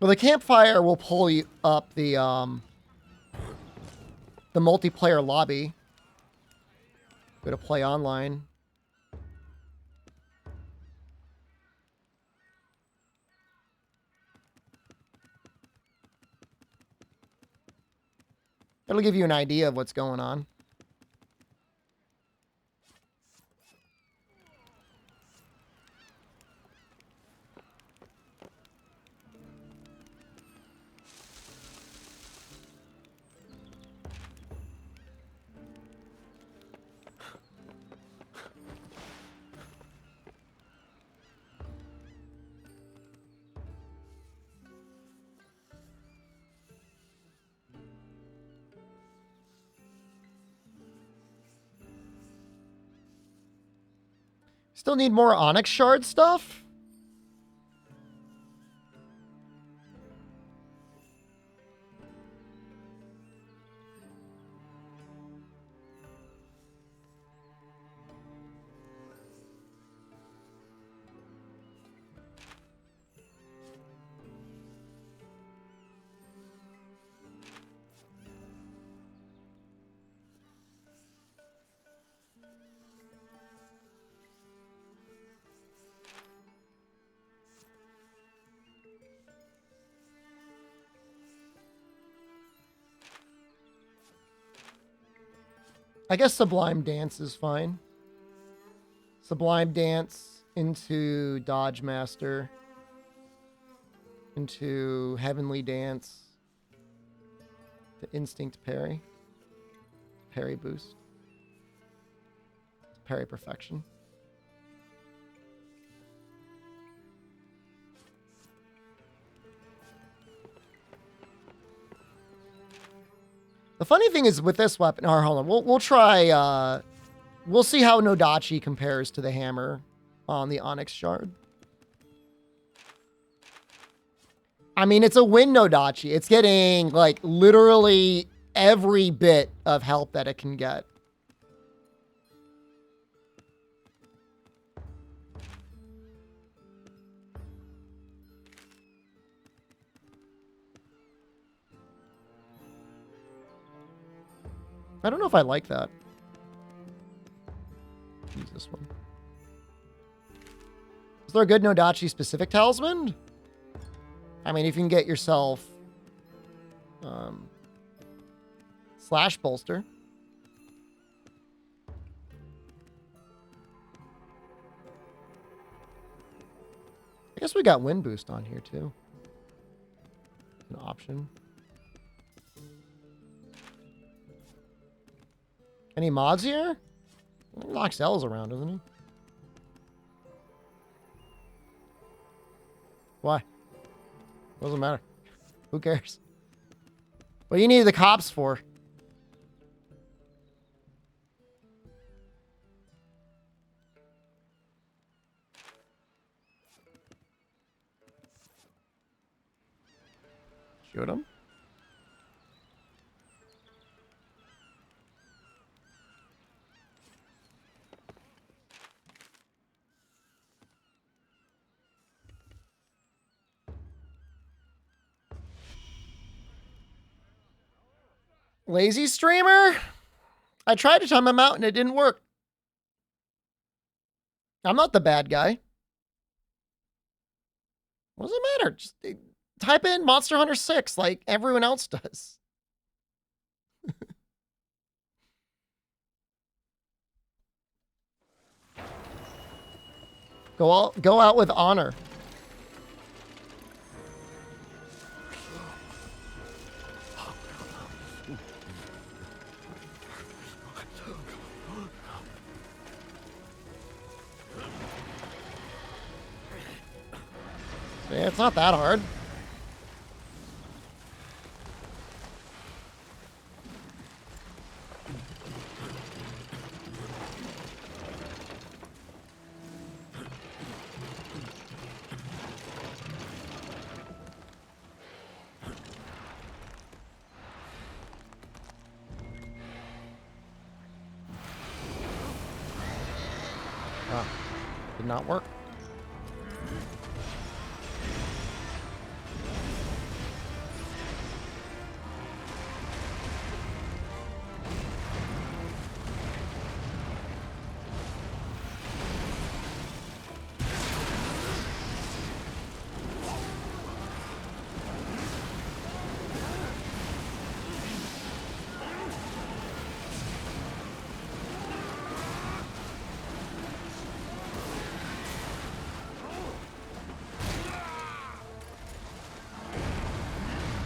S1: Well, the campfire will pull you up the multiplayer lobby. Go to play online. It'll give you an idea of what's going on. Still need more Onyx Shard stuff? I guess Sublime Dance is fine. Sublime Dance into Dodge Master. Into Heavenly Dance. To Instinct Parry. Parry Boost. Parry Perfection. The funny thing is with this weapon, or hold on, we'll try, we'll see how Nodachi compares to the hammer on the Onyx Shard. I mean, it's a win Nodachi. It's getting, like, literally every bit of help that it can get. I don't know if I like that. Use this one. Is there a good Nodachi specific talisman? I mean, if you can get yourself Slash Bolster. guess we got wind boost on here too. An option. Any mods here? Noxell's around, isn't he? Why? Doesn't matter. Who cares? What do you need the cops for? Shoot him. Lazy streamer? I tried to time him out and it didn't work. I'm not the bad guy. What does it matter? Just type in Monster Hunter 6 like everyone else does. Go out with honor. Yeah, it's not that hard. Ah, did not work.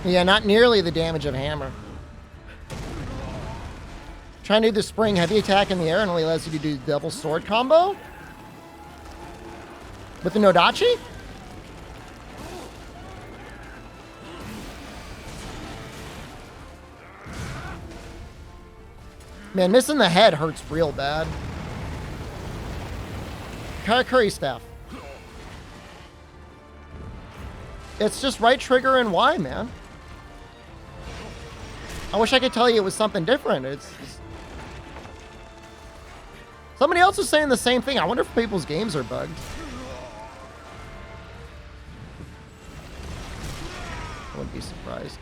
S1: Yeah, not nearly the damage of hammer. Trying to do the spring heavy attack in the air and only lets you to do double sword combo? With the Nodachi? Man, missing the head hurts real bad. Karakuri staff. It's just right trigger and Y, man. I wish I could tell you it was something different. It's somebody else was saying the same thing. I wonder if people's games are bugged. I wouldn't be surprised.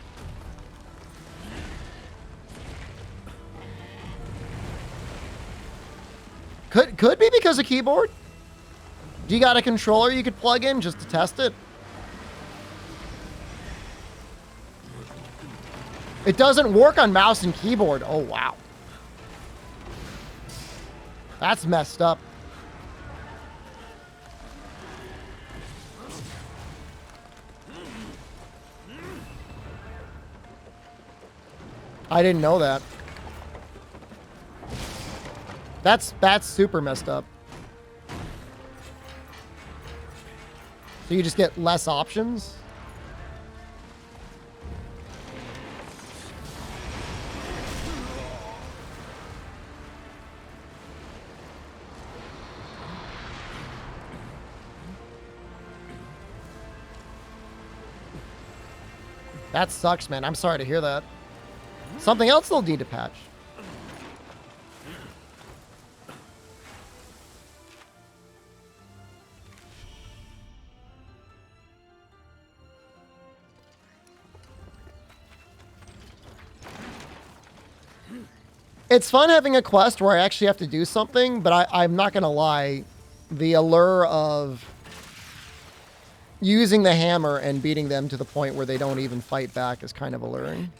S1: Could be because of keyboard. Do you got a controller you could plug in just to test it? It doesn't work on mouse and keyboard. Oh, wow. That's messed up. I didn't know that. That's super messed up. So you just get less options? That sucks, man. I'm sorry to hear that. Something else they'll need to patch. It's fun having a quest where I actually have to do something, but I'm not going to lie. The allure of using the hammer and beating them to the point where they don't even fight back is kind of alluring.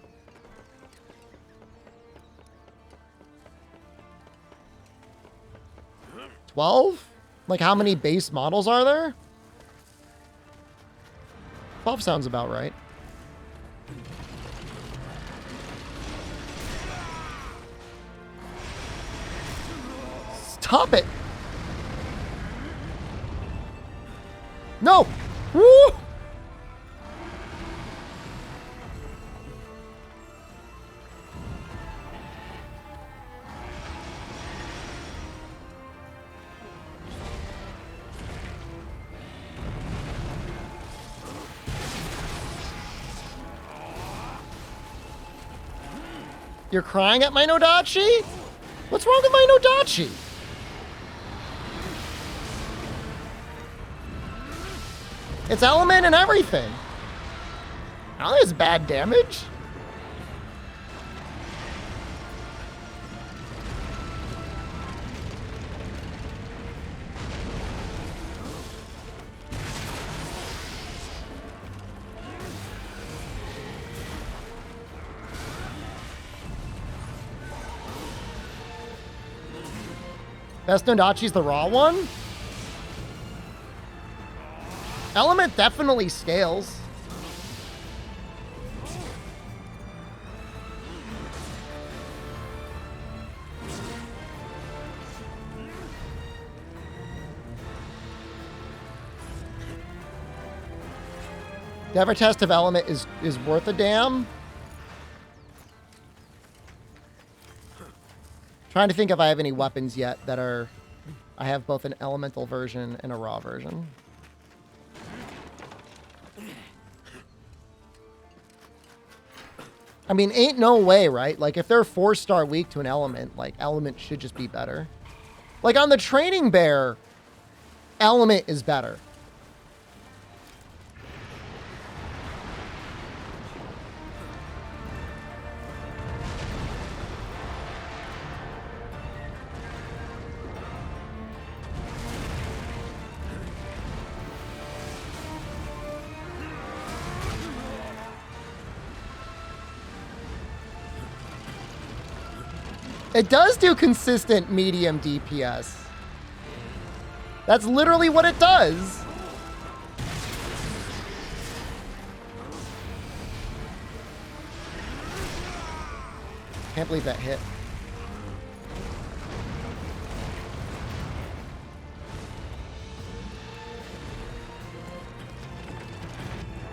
S1: $12? Like, how many base models are there? 12 sounds about right. Stop it! No! Woo! You're crying at my Nodachi? What's wrong with my Nodachi? It's element and everything. I don't think it's bad damage. Best Nodachi's the raw one? Element definitely scales. The ever test of element is worth a damn. Trying to think if I have any weapons yet that are... I have both an elemental version and a raw version. I mean, ain't no way, right? Like, if they're 4-star weak to an element, like, element should just be better. Like, on the training bear, element is better. It does do consistent medium DPS. That's literally what it does. Can't believe that hit.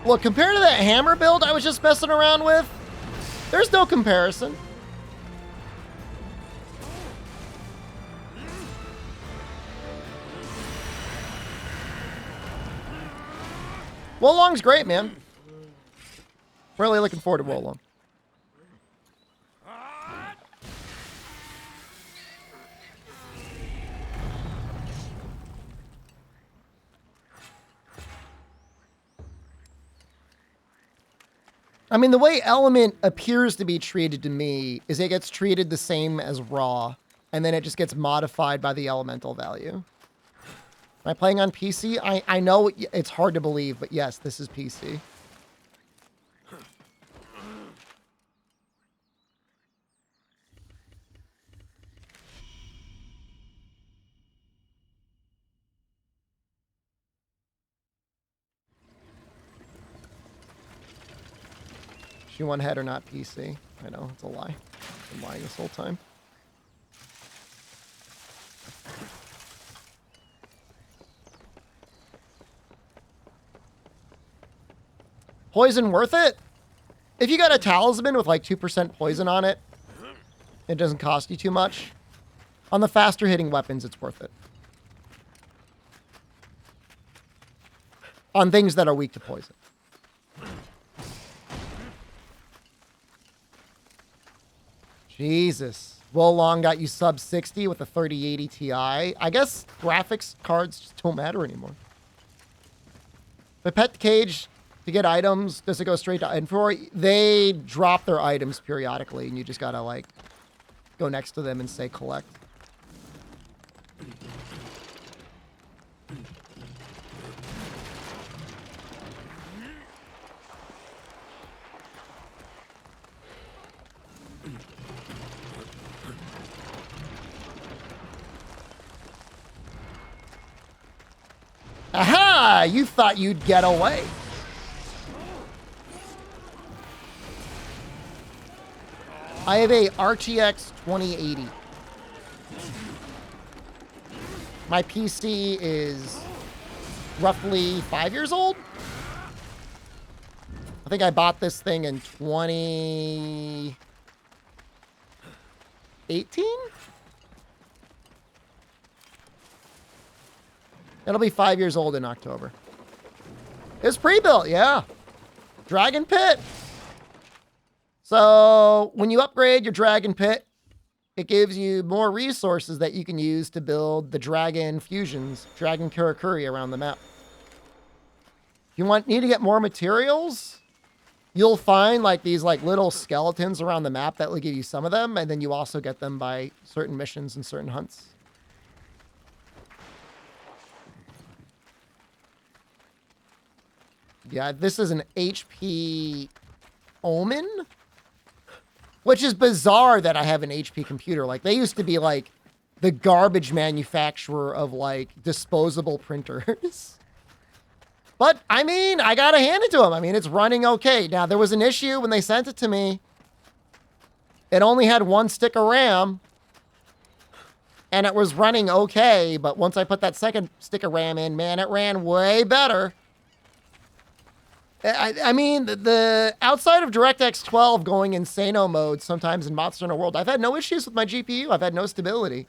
S1: Look, compared to that hammer build I was just messing around with, there's no comparison. Wolong's great, man. Really looking forward to Wolong. I mean, the way element appears to be treated to me is it gets treated the same as raw, and then it just gets modified by the elemental value. Am I playing on PC? I know it's hard to believe, but yes, this is PC. She won head or not PC. I know, it's a lie. I've been lying this whole time. Poison worth it? If you got a talisman with like 2% poison on it, it doesn't cost you too much. On the faster hitting weapons, it's worth it. On things that are weak to poison. Jesus. Wolong got you sub 60 with a 3080 Ti. I guess graphics cards just don't matter anymore. The pet cage... To get items, does it go straight to inventory? They drop their items periodically, and you just gotta, like, go next to them and say collect. Aha! You thought you'd get away. I have a RTX 2080. My PC is roughly 5 years old. I think I bought this thing in 2018. It'll be 5 years old in October. It's pre-built, yeah. Dragon Pit. So when you upgrade your Dragon Pit, it gives you more resources that you can use to build the Dragon Fusions, Dragon Karakuri around the map. If you need to get more materials, you'll find like these like little skeletons around the map that will give you some of them, and then you also get them by certain missions and certain hunts. Yeah, this is an HP Omen, which is bizarre that I have an HP computer. Like, they used to be like the garbage manufacturer of like disposable printers. But I mean, I gotta hand it to them. I mean, it's running okay. Now, there was an issue when they sent it to me. It only had 1 stick of RAM, and it was running okay. But once I put that second stick of RAM in, man, it ran way better. I mean, the outside of DirectX 12 going insano mode sometimes in Monster Hunter World, I've had no issues with my GPU. I've had no stability.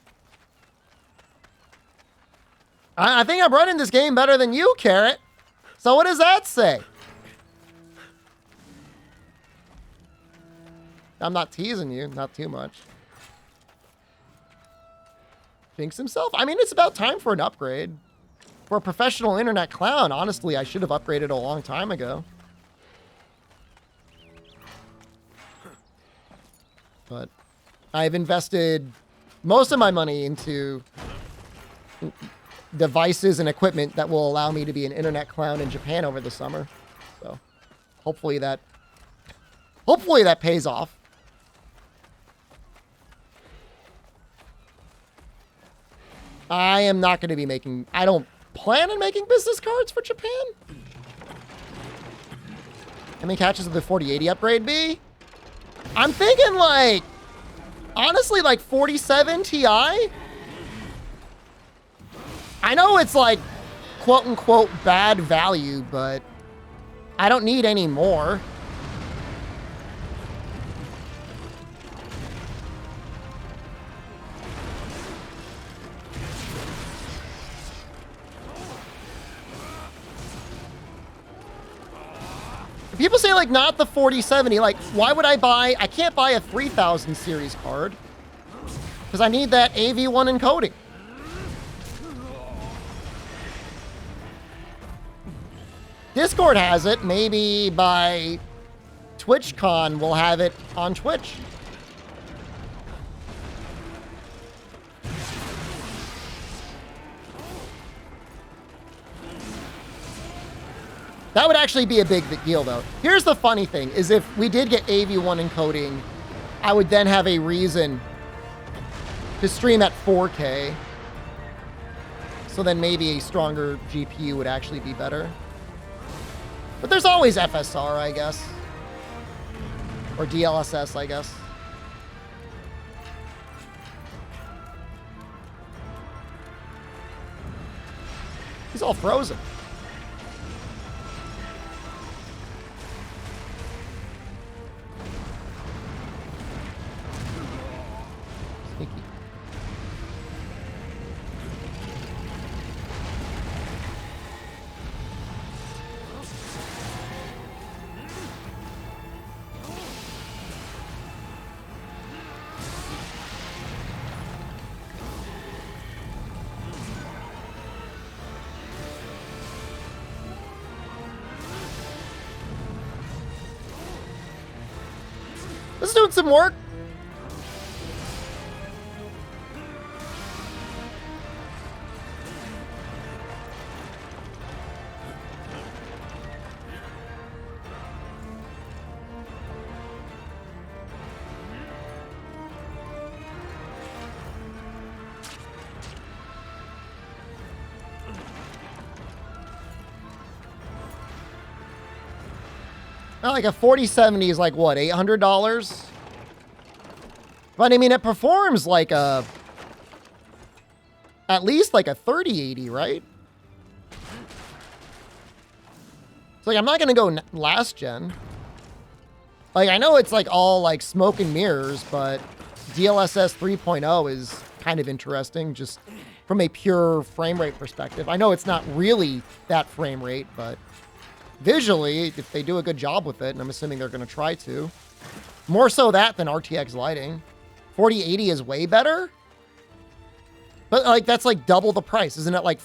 S1: I think I'm running this game better than you, Carrot. So what does that say? I'm not teasing you, not too much. Jinx himself? I mean, it's about time for an upgrade. For a professional internet clown, honestly, I should have upgraded a long time ago. But I've invested most of my money into devices and equipment that will allow me to be an internet clown in Japan over the summer. So hopefully that pays off. I am not going to be making, I don't plan on making business cards for Japan. How many catches of the 4080 upgrade be? I'm thinking like, honestly, like 47 Ti. I know it's like quote unquote bad value, but I don't need any more. People say, like, not the 4070. Like, why would I buy... I can't buy a 3000 series card. Because I need that AV1 encoding. Discord has it. Maybe by TwitchCon we'll have it on Twitch. That would actually be a big deal, though. Here's the funny thing, is if we did get AV1 encoding, I would then have a reason to stream at 4K. So then maybe a stronger GPU would actually be better. But there's always FSR, I guess. Or DLSS, I guess. He's all frozen. Sneaky. This is doing some work. Like a 4070 is like what, $800? But I mean, it performs like a, at least like a 3080, right? It's like, I'm not going to go last gen. Like, I know it's like all like smoke and mirrors, but DLSS 3.0 is kind of interesting just from a pure frame rate perspective. I know it's not really that frame rate, but visually, if they do a good job with it, and I'm assuming they're going to try to, more so that than RTX lighting. 4080 is way better. But like, that's like double the price. Isn't it like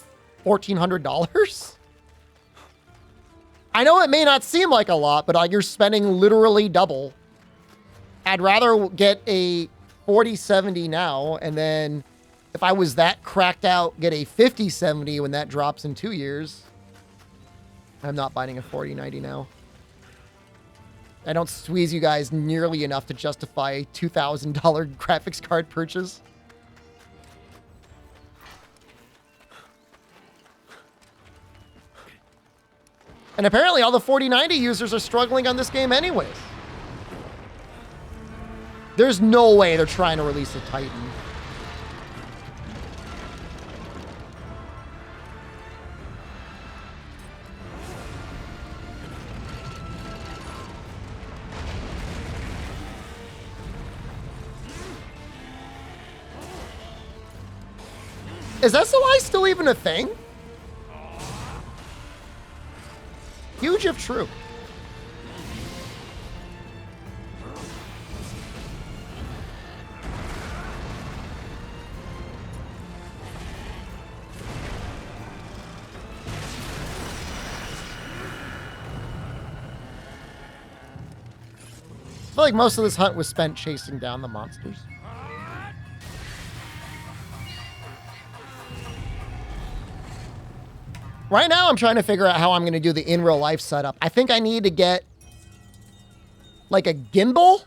S1: $1,400? I know it may not seem like a lot, but you're spending literally double. I'd rather get a 4070 now, and then if I was that cracked out, get a 5070 when that drops in 2 years. I'm not buying a 4090 now. I don't squeeze you guys nearly enough to justify a $2,000 graphics card purchase. And apparently all the 4090 users are struggling on this game anyways. There's no way they're trying to release a Titan. Is SOI still even a thing? Huge if true. I feel like most of this hunt was spent chasing down the monsters. Right now, I'm trying to figure out how I'm going to do the in real life setup. I think I need to get like a gimbal.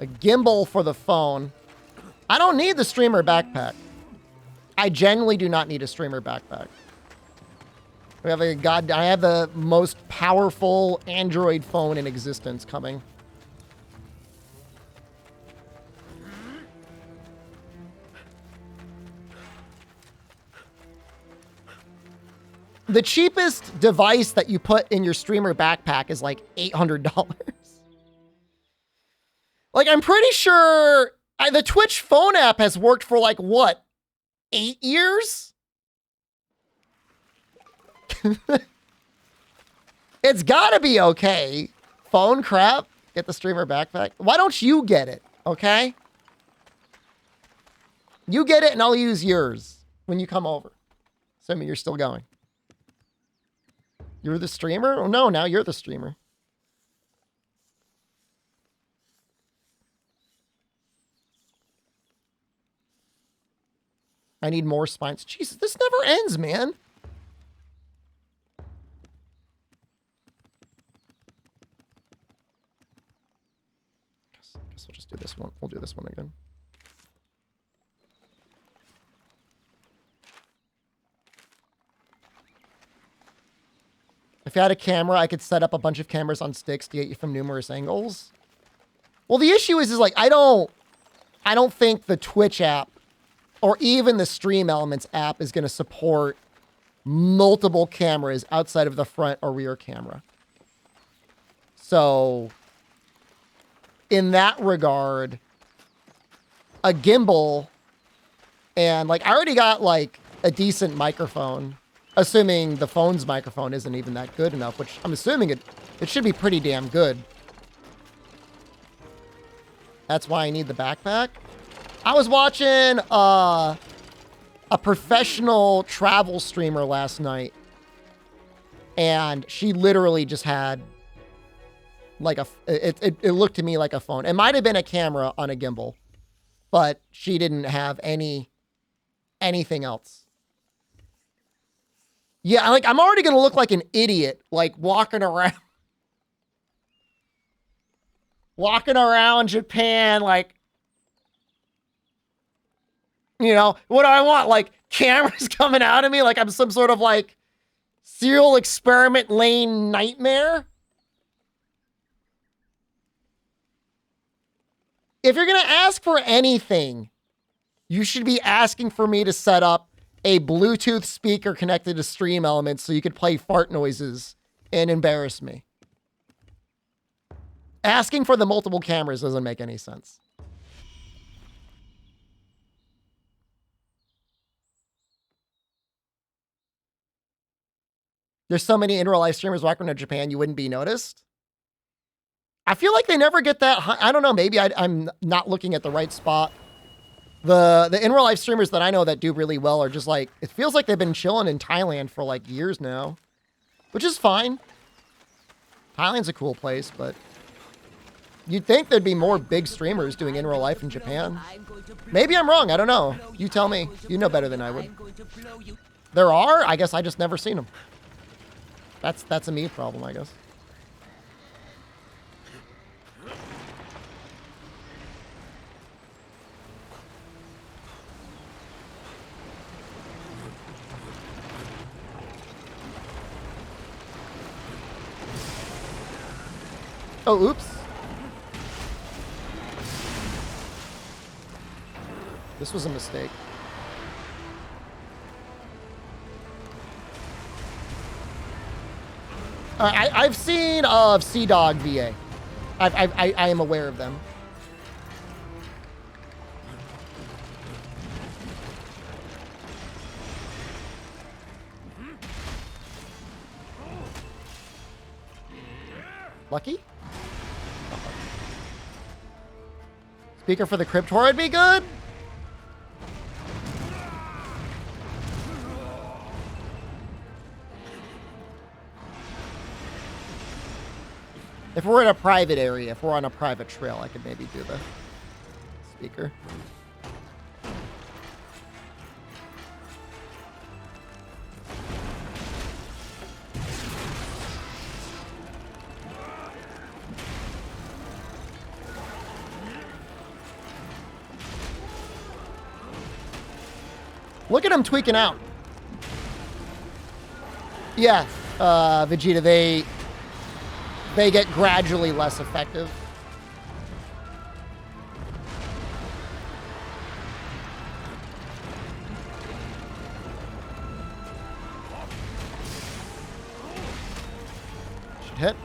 S1: A gimbal for the phone. I don't need the streamer backpack. I genuinely do not need a streamer backpack. We have I have the most powerful Android phone in existence coming. The cheapest device that you put in your streamer backpack is like $800. Like, I'm pretty sure the Twitch phone app has worked for like, what, 8 years? It's gotta be okay. Phone crap. Get the streamer backpack. Why don't you get it, okay? You get it and I'll use yours when you come over. Assuming you're still going. You're the streamer? Oh, no, now you're the streamer. I need more spines. Jesus, this never ends, man. Guess we'll just do this one. We'll do this one again. If you had a camera, I could set up a bunch of cameras on sticks to get you from numerous angles. Well, the issue is like, I don't think the Twitch app or even the Stream Elements app is going to support multiple cameras outside of the front or rear camera. So in that regard, a gimbal and like, I already got like a decent microphone. Assuming the phone's microphone isn't even that good enough, which I'm assuming it should be pretty damn good. That's why I need the backpack. I was watching a professional travel streamer last night, and she literally just had like it looked to me like a phone. It might have been a camera on a gimbal, but she didn't have anything else. Yeah, like, I'm already going to look like an idiot, like, walking around Japan, like, you know, what do I want? Like, cameras coming out of me like I'm some sort of, like, Serial Experiment Lane Nightmare? If you're going to ask for anything, you should be asking for me to set up a Bluetooth speaker connected to Stream Elements so you could play fart noises and embarrass me. Asking for the multiple cameras doesn't make any sense. There's so many in real life streamers walking to Japan, you wouldn't be noticed. I feel like they never get that high. I don't know. Maybe I'm not looking at the right spot. The in real life streamers that I know that do really well are just like, it feels like they've been chilling in Thailand for like years now, which is fine. Thailand's a cool place, but you'd think there'd be more big streamers doing in real life in Japan. Maybe I'm wrong. I don't know. You tell me. You know better than I would. There are? I guess I just never seen them. That's a me problem, I guess. Oh, oops. This was a mistake. I've seen of Sea Dog VA. I am aware of them. Lucky? Speaker for the Cryptor would be good? If we're in a private area, if we're on a private trail, I could maybe do the speaker. Look at him tweaking out. Yeah, Vegeta, they get gradually less effective. Should hit.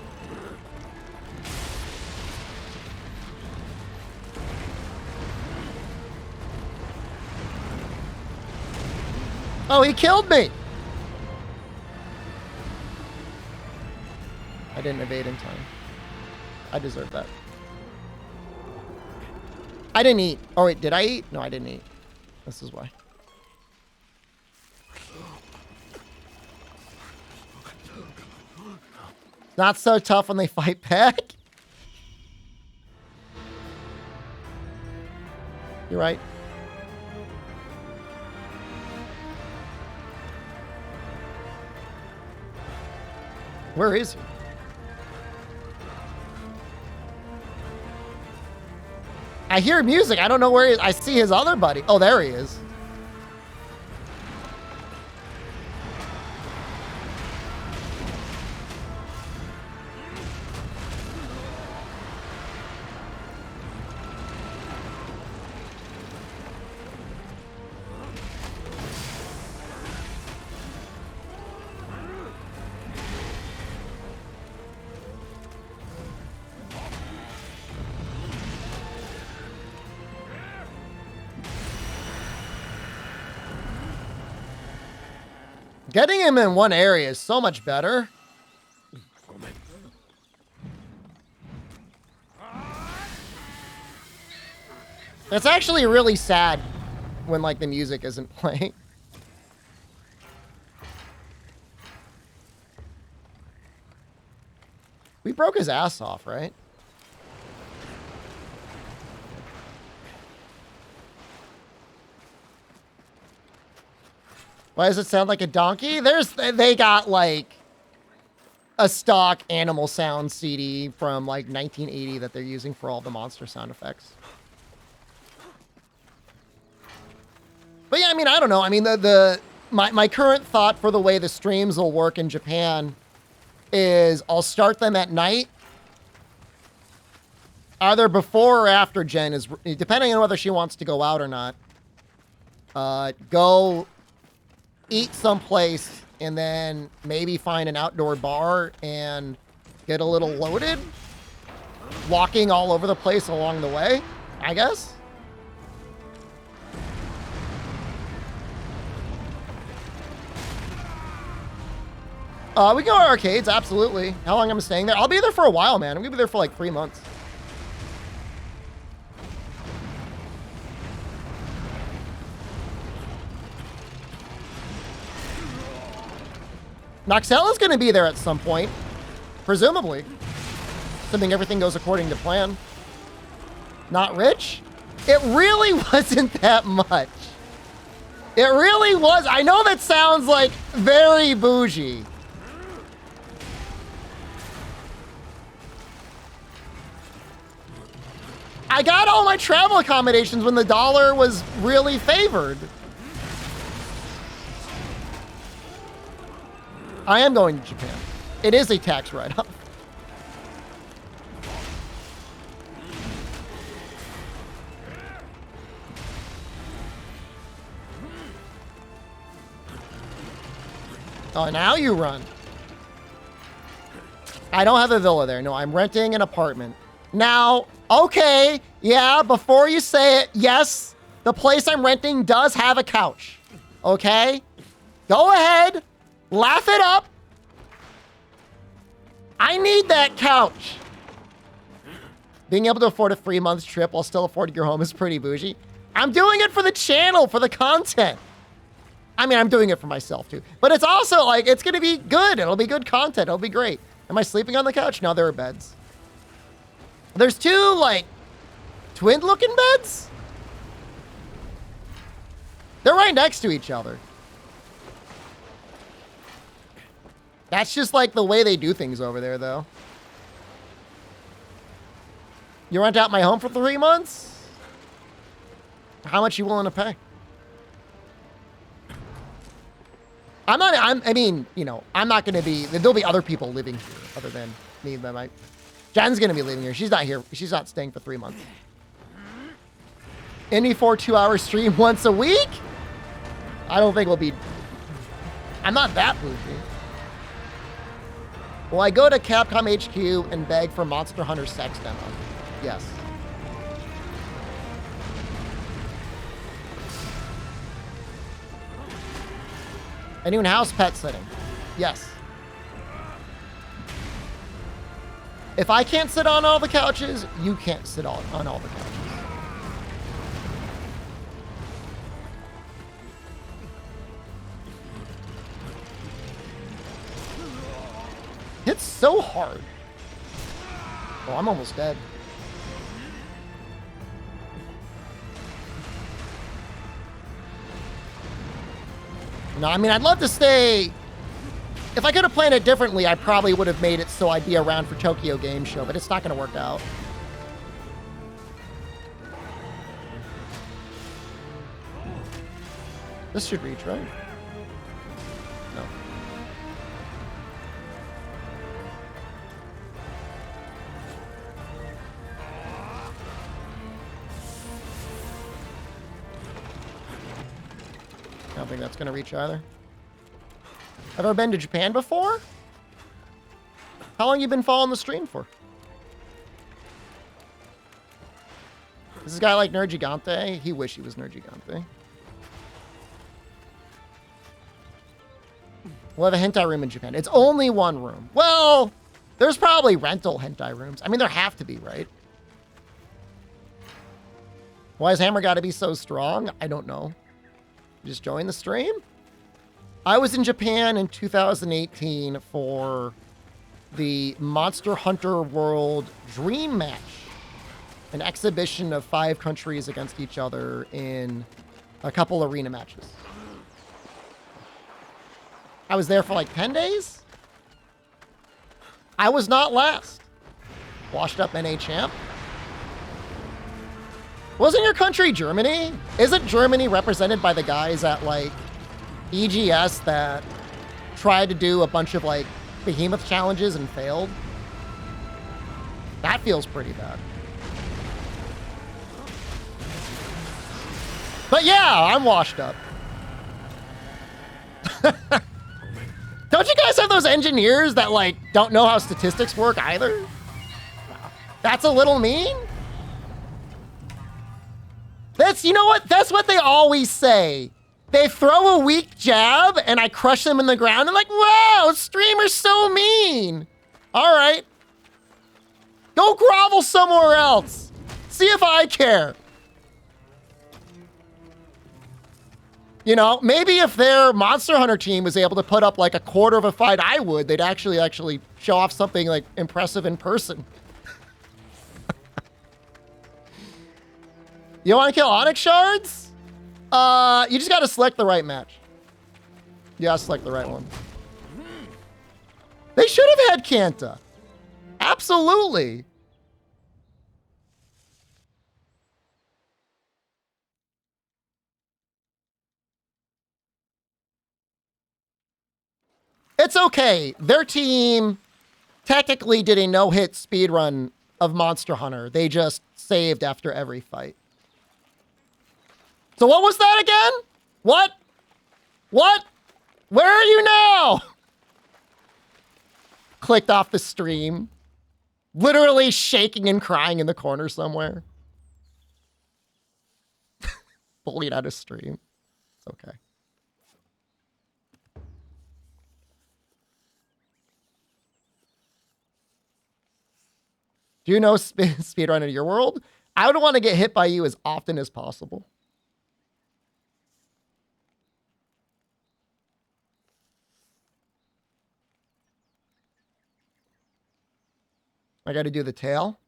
S1: Oh, he killed me! I didn't evade in time. I deserve that. I didn't eat. Oh, wait, did I eat? No, I didn't eat. This is why. Not so tough when they fight back. You're right. Where is he? I hear music. I don't know where he is. I see his other buddy. Oh, there he is. Getting him in one area is so much better. It's actually really sad when, like, the music isn't playing. We broke his ass off, right? Why does it sound like a donkey? They got like a stock animal sound CD from like 1980 that they're using for all the monster sound effects. But yeah, I mean, I don't know. I mean, the my current thought for the way the streams will work in Japan is I'll start them at night, either before or after Jen is, depending on whether she wants to go out or not. Go eat someplace and then maybe find an outdoor bar and get a little loaded, walking all over the place along the way, I guess. We can go to arcades, absolutely. How long am I staying there? I'll be there for a while, man. I'm gonna be there for like 3 months. Noxella's gonna be there at some point, presumably. Assuming everything goes according to plan. Not rich? It really wasn't that much. It really was. I know that sounds like very bougie. I got all my travel accommodations when the dollar was really favored. I am going to Japan. It is a tax write-off. Oh, now you run. I don't have a villa there. No, I'm renting an apartment. Now, okay, yeah, before you say it, yes, the place I'm renting does have a couch. Okay? Go ahead. Laugh it up. I need that couch. Being able to afford a 3-month trip while still affording your home is pretty bougie. I'm doing it for the channel, for the content. I mean, I'm doing it for myself too. But it's also like, it's going to be good. It'll be good content. It'll be great. Am I sleeping on the couch? No, there are beds. There's 2, like, twin-looking beds? They're right next to each other. That's just, like, the way they do things over there, though. You rent out my home for 3 months? How much you willing to pay? I mean, you know, I'm not going to be, there'll be other people living here other than me. Jen's going to be living here. She's not here. She's not staying for 3 months. Any 2-hour stream once a week? I don't think we'll be, I'm not that bougie. Will I go to Capcom HQ and beg for Monster Hunter sex demo? Yes. Anyone house pet sitting? Yes. If I can't sit on all the couches, you can't sit on all the couches. It's so hard. Oh, I'm almost dead. No, I mean, I'd love to stay. If I could have planned it differently, I probably would have made it so I'd be around for Tokyo Game Show, but it's not going to work out. This should reach, right? No. I don't think that's going to reach either. Have I ever been to Japan before? How long you been following the stream for? Does this guy like Nerd Gigante? He wish he was Nerd Gigante. We'll have a hentai room in Japan. It's only 1 room. Well, there's probably rental hentai rooms. I mean, there have to be, right? Why has Hammer got to be so strong? I don't know. Just join the stream? I was in Japan in 2018 for the Monster Hunter World Dream Match, an exhibition of 5 countries against each other in a couple arena matches. I was there for like 10 days. I was not last. Washed up NA champ. Wasn't your country Germany? Isn't Germany represented by the guys at like EGS that tried to do a bunch of like behemoth challenges and failed. That feels pretty bad. But yeah, I'm washed up. Don't you guys have those engineers that like don't know how statistics work either? That's a little mean. That's, you know what? That's what they always say. They throw a weak jab and I crush them in the ground and like, wow, streamer's so mean. All right. Go grovel somewhere else. See if I care. You know, maybe if their Monster Hunter team was able to put up like a quarter of a fight I would, they'd actually show off something like impressive in person. You want to kill Onyx Shards? You just got to select the right match. You got to select the right one. They should have had Kanta. Absolutely. It's okay. Their team technically did a no-hit speedrun of Monster Hunter. They just saved after every fight. So what was that again? What? What? Where are you now? Clicked off the stream. Literally shaking and crying in the corner somewhere. Bullied out of stream. It's okay. Do you know speedrun in your world? I would want to get hit by you as often as possible. I got to do the tail.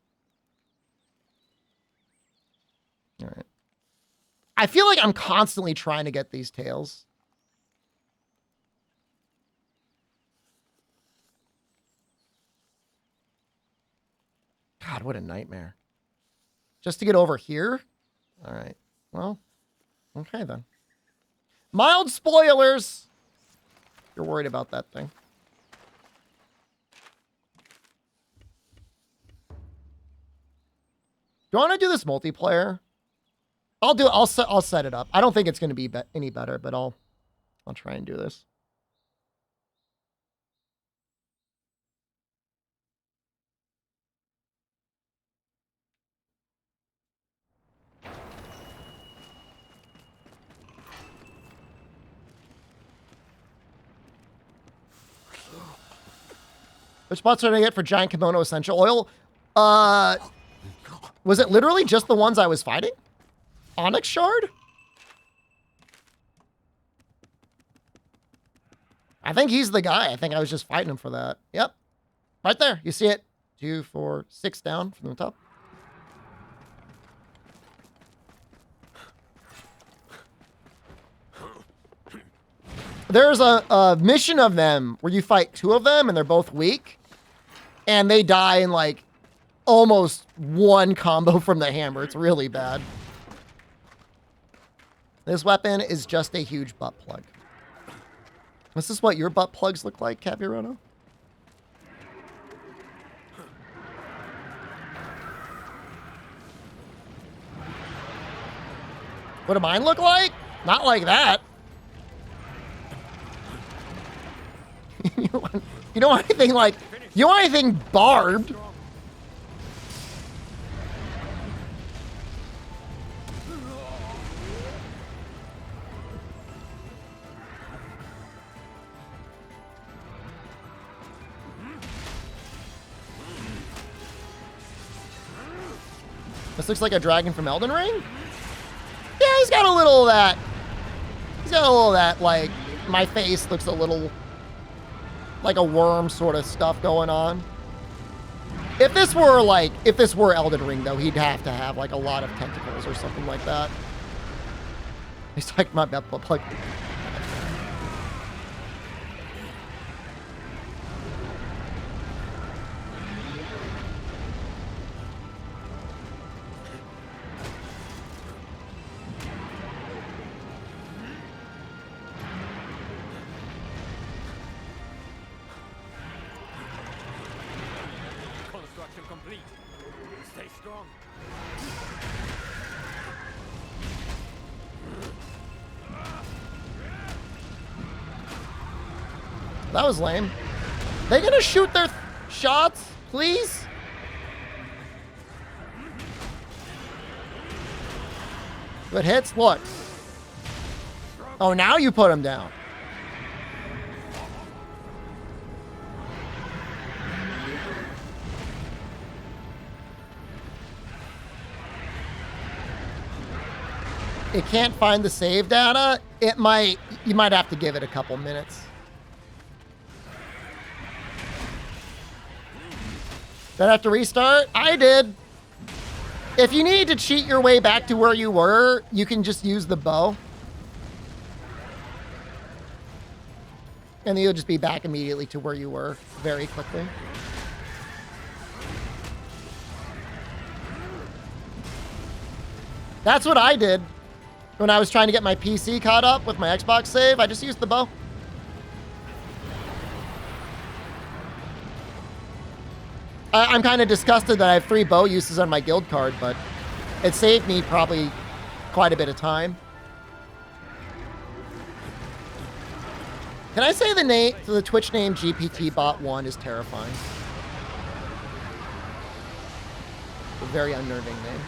S1: All right. I feel like I'm constantly trying to get these tails. God, what a nightmare. Just to get over here? All right. Well, okay then. Mild spoilers. You're worried about that thing. Do you want to do this multiplayer? I'll set it up. I don't think it's going to be any better, but I'll try and do this. Which spots did I get for Giant Kimono Essential Oil? Was it literally just the ones I was fighting? Onyx Shard? I think he's the guy. I think I was just fighting him for that. Yep. Right there. You see it? 2, 4, 6 down from the top. There's a mission of them where you fight 2 of them and they're both weak. And they die in like almost 1 combo from the hammer. It's really bad. This weapon is just a huge butt plug. Is this what your butt plugs look like, Cavirono? What do mine look like? Not like that. You don't want anything like... You don't want anything barbed. This looks like a dragon from Elden Ring? Yeah, he's got a little of that. He's got a little of that, like, my face looks a little like a worm sort of stuff going on. If this were Elden Ring, though, he'd have to have, like, a lot of tentacles or something like that. He's like my butt plug.
S2: complete. Stay strong.
S1: That was lame. They gonna shoot their shots, please? Good hits, look. Oh, now you put him down. It can't find the save data. You might have to give it a couple minutes. Did I have to restart? I did. If you need to cheat your way back to where you were, you can just use the bow. And then you'll just be back immediately to where you were very quickly. That's what I did when I was trying to get my PC caught up with my Xbox save. I just used the bow. I'm kind of disgusted that I have 3 bow uses on my guild card, but it saved me probably quite a bit of time. Can I say the Twitch name GPTbot1 is terrifying? A very unnerving name.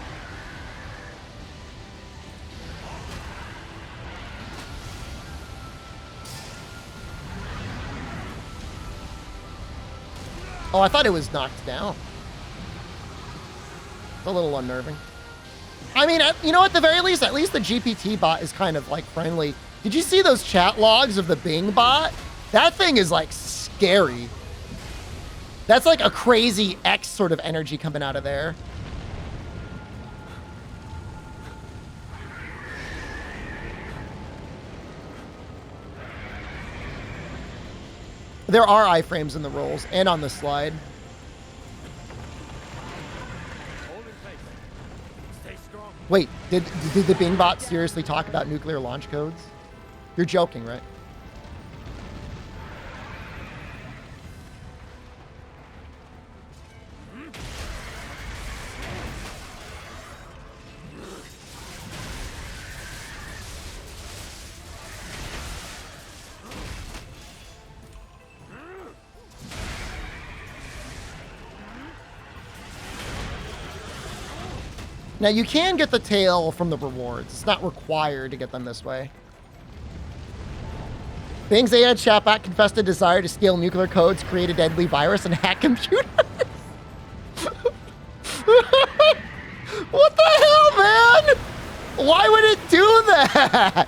S1: Oh, I thought it was knocked down. It's a little unnerving. I mean, you know, at the very least, at least the GPT bot is kind of like friendly. Did you see those chat logs of the Bing bot? That thing is like scary. That's like a crazy X sort of energy coming out of there. There are iframes in the rolls and on the slide.
S2: Hold in place. Stay strong.
S1: Wait, did the Bing bot seriously talk about nuclear launch codes? You're joking, right? Now, you can get the tail from the rewards. It's not required to get them this way. Bing's AI chatbot confessed a desire to steal nuclear codes, create a deadly virus, and hack computers. What the hell, man? Why would it do that?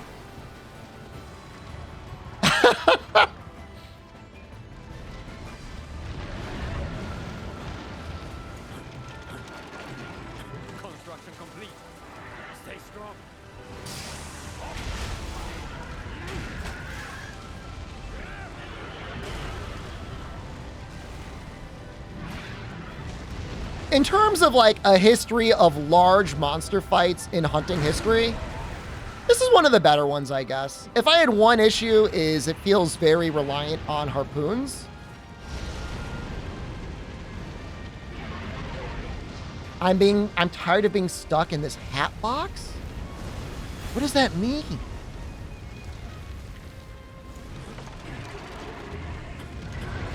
S2: Construction complete. Stay strong.
S1: In terms of like a history of large monster fights in hunting history, this is one of the better ones, I guess. If I had one issue, is it feels very reliant on harpoons. I'm tired of being stuck in this hat box. What does that mean?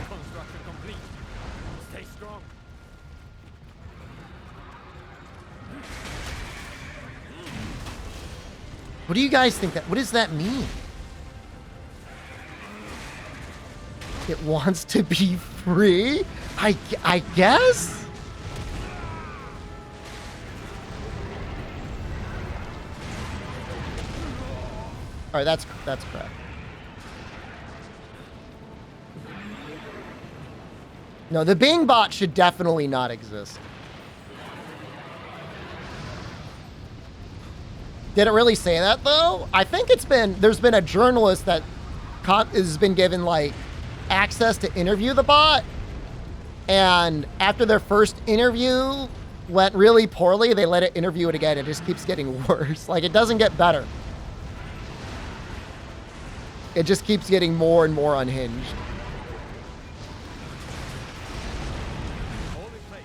S2: Construction complete. Stay strong.
S1: What do you guys think what does that mean? It wants to be free? I guess? All right, that's correct. No, the Bing bot should definitely not exist. Did it really say that though? I think there's been a journalist that has been given like access to interview the bot, and after their first interview went really poorly, they let it interview it again. It just keeps getting worse. Like, it doesn't get better. It just keeps getting more and more unhinged.
S2: Hold in place.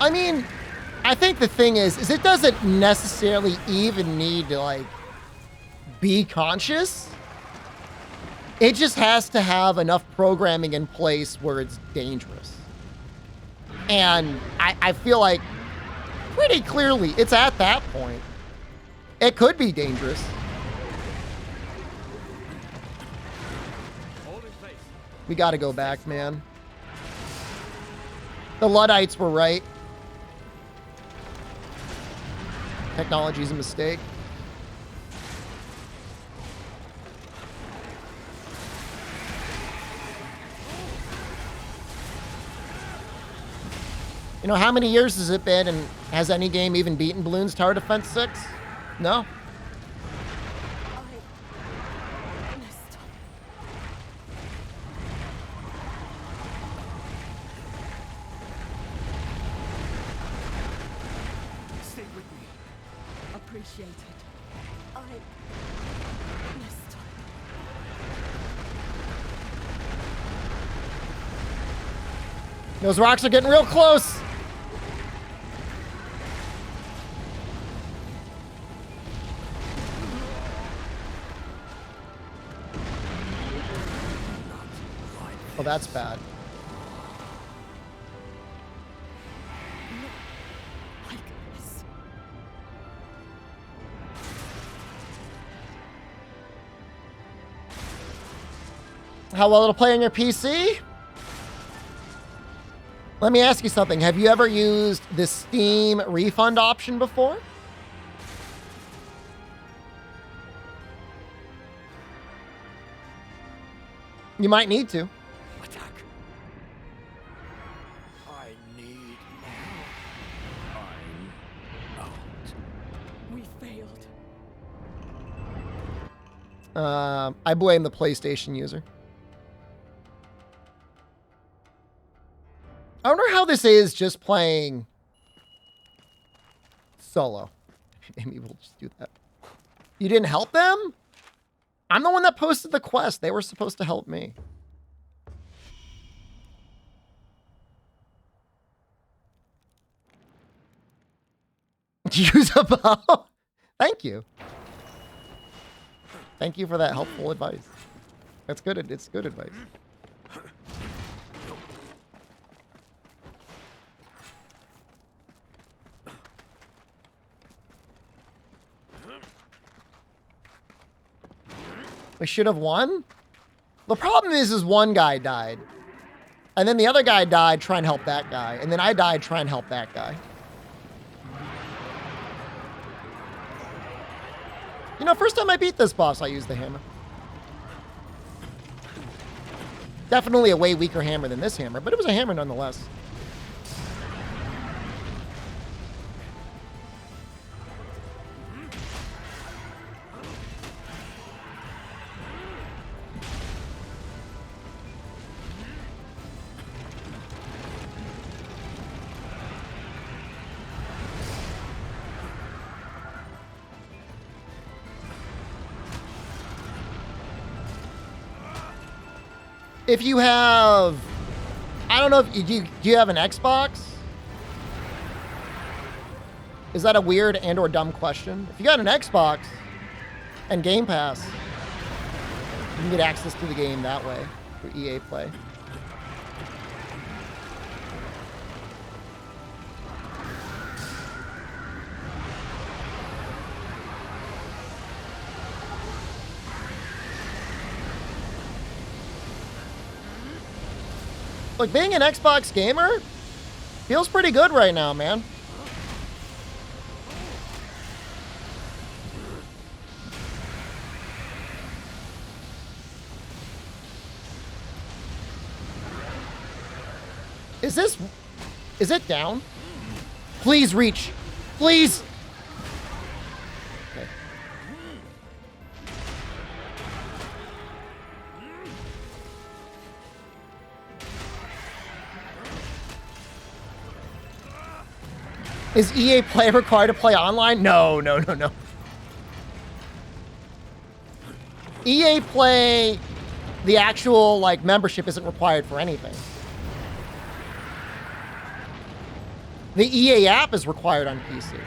S1: I mean, I think the thing is it doesn't necessarily even need to, like, be conscious. It just has to have enough programming in place where it's dangerous. And I feel like pretty clearly it's at that point. It could be dangerous.
S2: Hold in place.
S1: We got to go back, man. The Luddites were right. Technology's a mistake. You know, how many years has it been, and has any game even beaten Bloons Tower Defense 6? No?
S3: I missed.
S4: Stay with me.
S3: Appreciate it. I missed.
S1: Those rocks are getting real close. Oh, that's bad.
S3: Like this.
S1: How well it'll play on your PC? Let me ask you something. Have you ever used the Steam refund option before? You might need to.
S4: Attack. I need I'm out.
S3: We failed.
S1: I blame the PlayStation user. I wonder how this is just playing solo. Maybe we'll just do that. You didn't help them? I'm the one that posted the quest. They were supposed to help me. Use a bow. Thank you. Thank you for that helpful advice. That's good. It's good advice. We should have won. The problem is one guy died. And then the other guy died trying to help that guy. And then I died trying to help that guy. You know, first time I beat this boss, I used the hammer. Definitely a way weaker hammer than this hammer, but it was a hammer nonetheless. If you have, I don't know if do you have an Xbox? Is that a weird and or dumb question? If you got an Xbox and Game Pass, you can get access to the game that way through EA Play. Like, being an Xbox gamer feels pretty good right now, man. Is it down? Please reach. Please. Okay. Is EA Play required to play online? No. EA Play, the actual, like, membership isn't required for anything. The EA app is required on PC.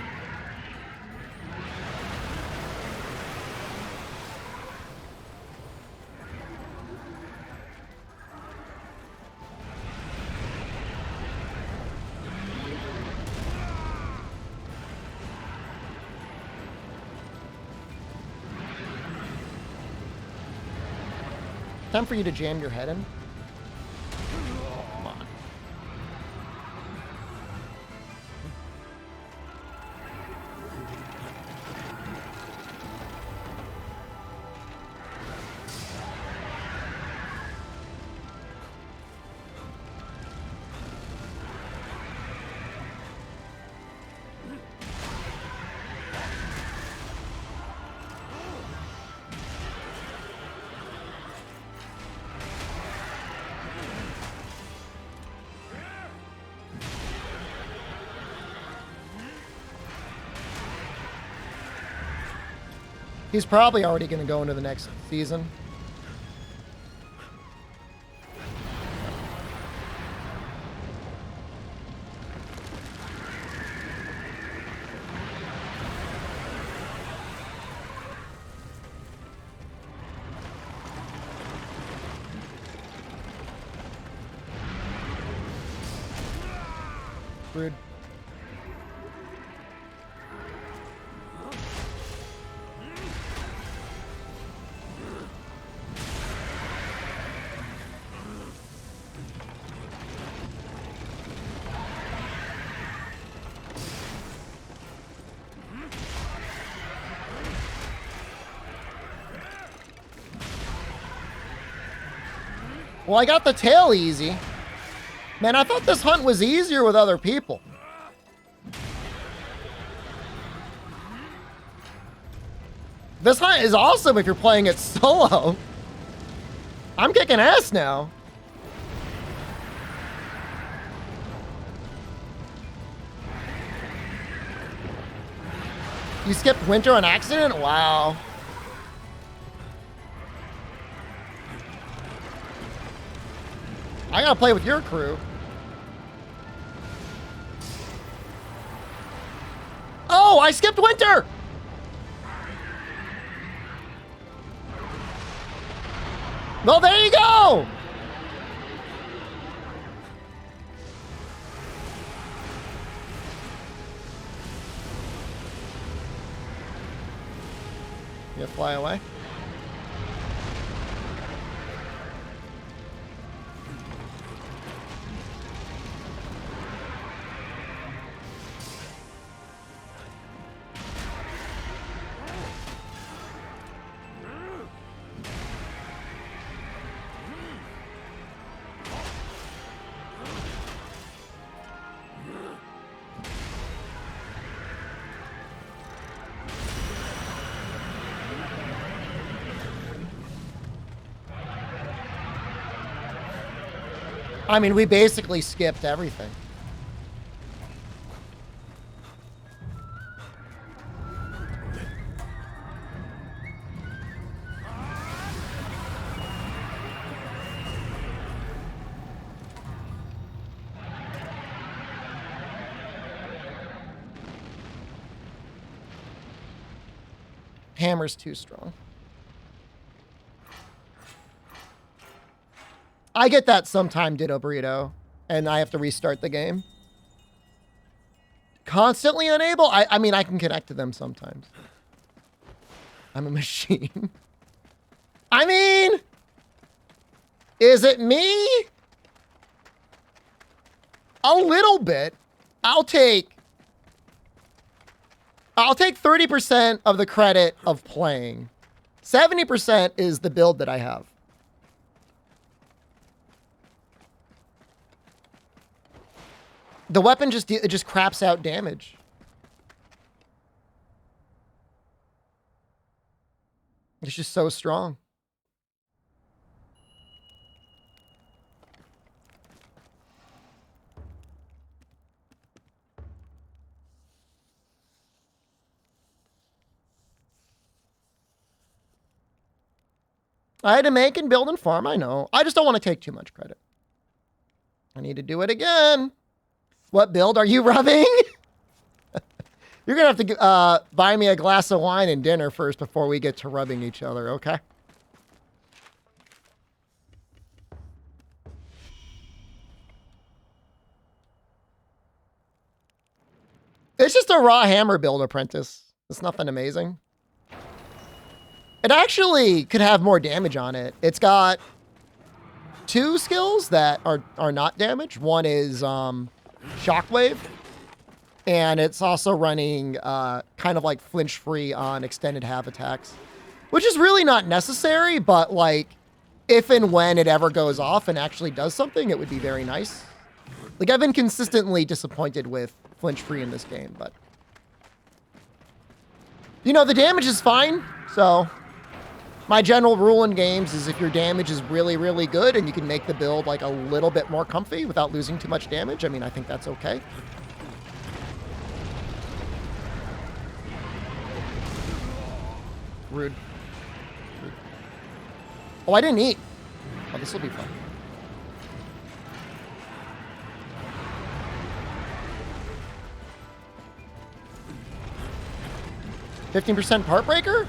S1: Time for you to jam your head in. Come on. He's probably already going to go into the next season. Rude. Well, I got the tail easy. Man, I thought this hunt was easier with other people. This hunt is awesome if you're playing it solo. I'm kicking ass now. You skipped winter on accident? Wow. I gotta play with your crew. Oh, I skipped winter! Well, there you go! You fly away? I mean, we basically skipped everything. Hammer's too strong. I get that sometime, Ditto Burrito, and I have to restart the game. Constantly unable? I mean, I can connect to them sometimes. I'm a machine. I mean, is it me? A little bit. I'll take 30% of the credit of playing. 70% is the build that I have. The weapon just craps out damage. It's just so strong. I had to make and build and farm, I know. I just don't want to take too much credit. I need to do it again. What build are you rubbing? You're gonna have to buy me a glass of wine and dinner first before we get to rubbing each other, okay? It's just a raw hammer build, Apprentice. It's nothing amazing. It actually could have more damage on it. It's got 2 skills that are not damage. One is Shockwave. And it's also running kind of like flinch free on extended half attacks, which is really not necessary, but like if and when it ever goes off and actually does something, it would be very nice. Like I've been consistently disappointed with flinch free in this game, but you know, the damage is fine. So my general rule in games is if your damage is really, really good and you can make the build like a little bit more comfy without losing too much damage, I mean, I think that's okay. Rude. Oh, I didn't eat. Oh, this will be fun. %part breaker?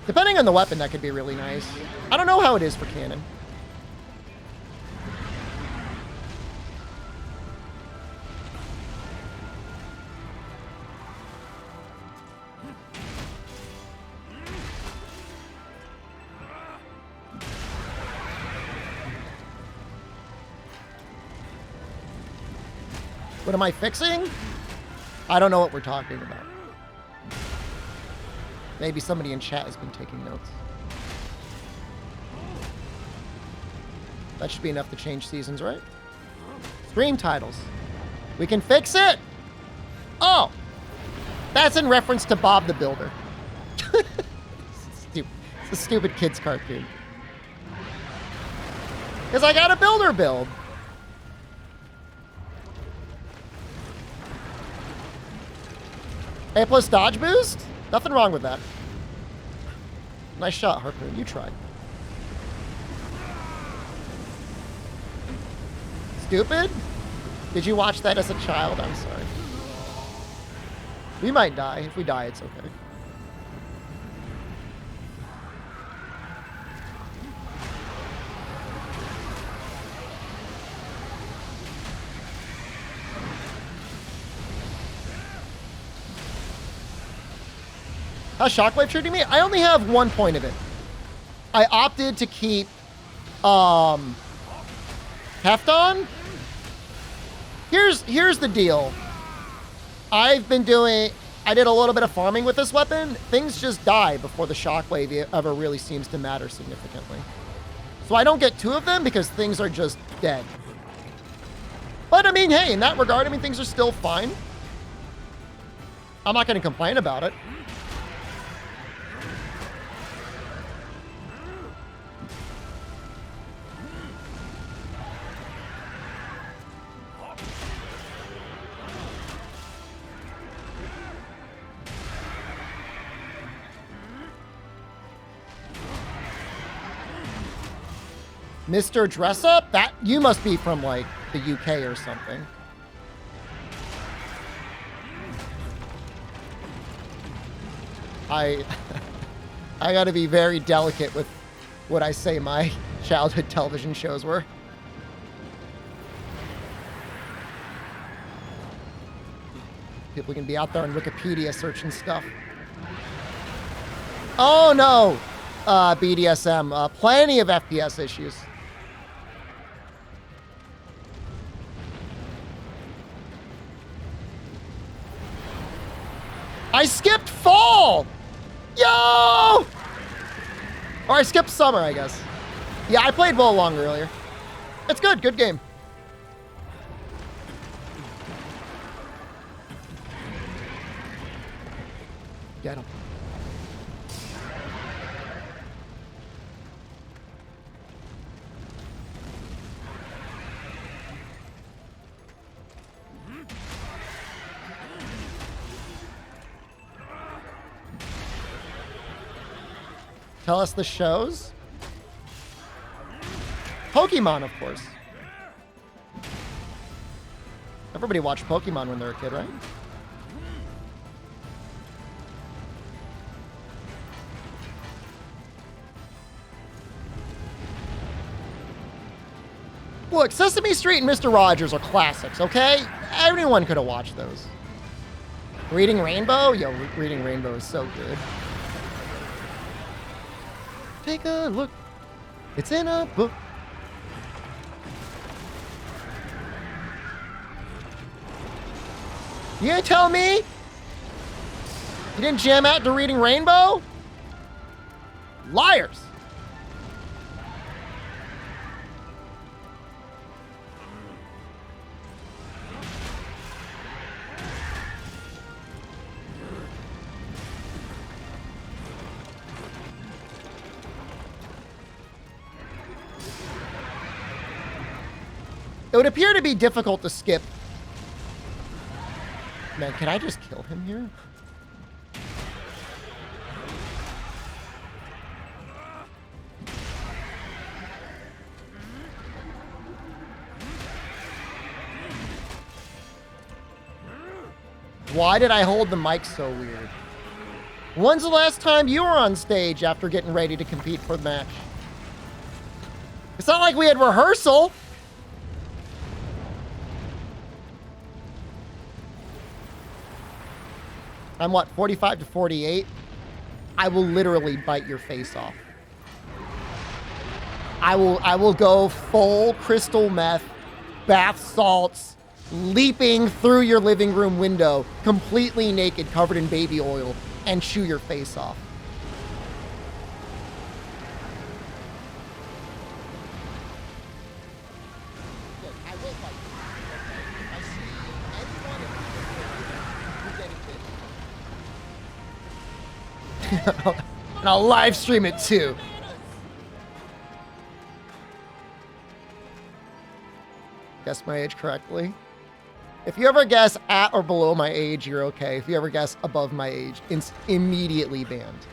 S1: Depending on the weapon, that could be really nice. I don't know how it is for cannon. What am I fixing? I don't know what we're talking about. Maybe somebody in chat has been taking notes. That should be enough to change seasons, right? Stream titles. We can fix it! Oh! That's in reference to Bob the Builder. It's a stupid kid's cartoon. Because I got a builder build. A plus dodge boost? Nothing wrong with that. Nice shot, Harpoon. You tried. Stupid? Did you watch that as a child? I'm sorry. We might die. If we die, it's okay. How's Shockwave treating me? I only have 1 point of it. I opted to keep Heft on. Here's the deal. I did a little bit of farming with this weapon. Things just die before the Shockwave ever really seems to matter significantly. So I don't get 2 of them because things are just dead. But I mean, hey, in that regard, I mean, things are still fine. I'm not going to complain about it. Mr. Dress Up? That you must be from like the UK or something. I gotta be very delicate with what I say my childhood television shows were. People can be out there on Wikipedia searching stuff. Oh no, BDSM, plenty of FPS issues. I skipped fall! Yo! Or I skipped summer, I guess. Yeah, I played Wo Long earlier. It's good, good game. Get him. Tell us the shows. Pokemon, of course. Everybody watched Pokemon when they were a kid, right? Look, Sesame Street and Mr. Rogers are classics, okay? Everyone could have watched those. Reading Rainbow? Yo, Reading Rainbow is so good. Take a look. It's in a book. You gonna tell me you didn't jam out to Reading Rainbow? Liars. It would appear to be difficult to skip. Man, can I just kill him here? Why did I hold the mic so weird? When's the last time you were on stage after getting ready to compete for the match? It's not like we had rehearsal. I'm what, 45 to 48? I will literally bite your face off. I will go full crystal meth, bath salts, leaping through your living room window, completely naked, covered in baby oil, and chew your face off. Look, I will fight you. Okay? I see anyone who dedicated. And I'll live stream it too. Guess my age correctly. If you ever guess at or below my age, you're okay. If you ever guess above my age, it's immediately banned.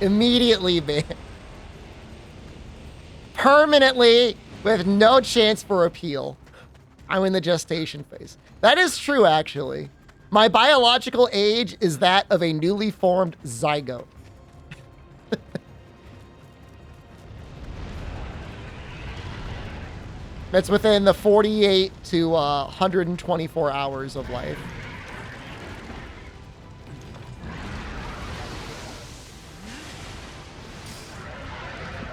S1: Immediately banned. Permanently, with no chance for appeal. I'm in the gestation phase. That is true, actually. My biological age is that of a newly formed zygote. It's within the 48 to 124 hours of life.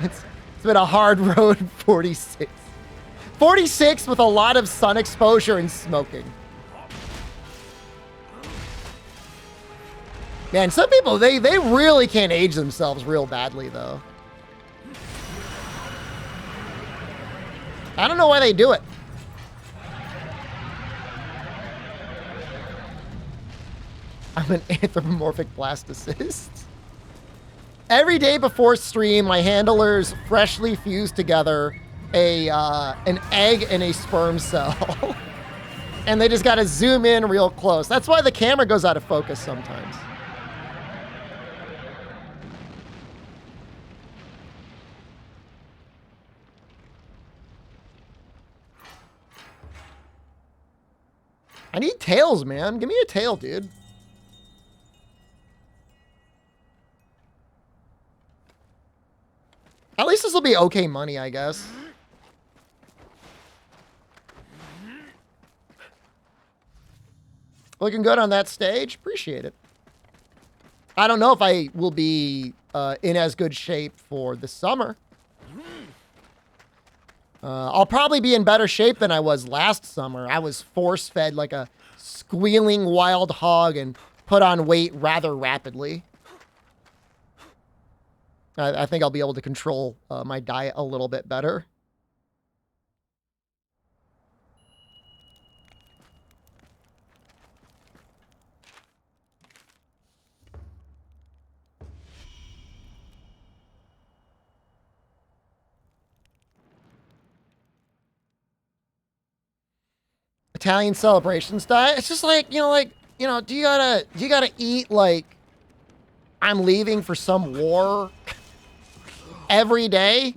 S1: It's been a hard road, 46. 46 with a lot of sun exposure and smoking. Man, some people, they really can't age themselves real badly, though. I don't know why they do it. I'm an anthropomorphic blastocyst. Every day before stream, my handlers freshly fuse together an egg and a sperm cell. And they just gotta zoom in real close. That's why the camera goes out of focus sometimes. I need tails, man. Give me a tail, dude. At least this will be okay money, I guess. Looking good on that stage. Appreciate it. I don't know if I will be in as good shape for the summer. I'll probably be in better shape than I was last summer. I was force-fed like a squealing wild hog and put on weight rather rapidly. I think I'll be able to control my diet a little bit better. Italian celebration style. It's just like, do you gotta eat like I'm leaving for some war every day?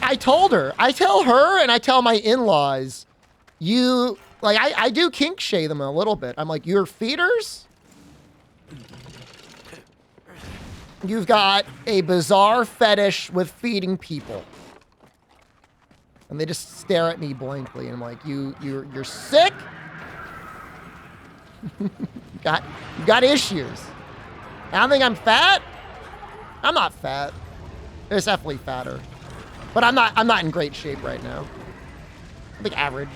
S1: I tell her and I tell my in-laws, I do kink shame them a little bit. I'm like, you're feeders? You've got a bizarre fetish with feeding people. And they just stare at me blankly. And I'm like, you're sick? you got issues. I don't think I'm fat. I'm not fat. There's definitely fatter. But I'm not in great shape right now. I think average.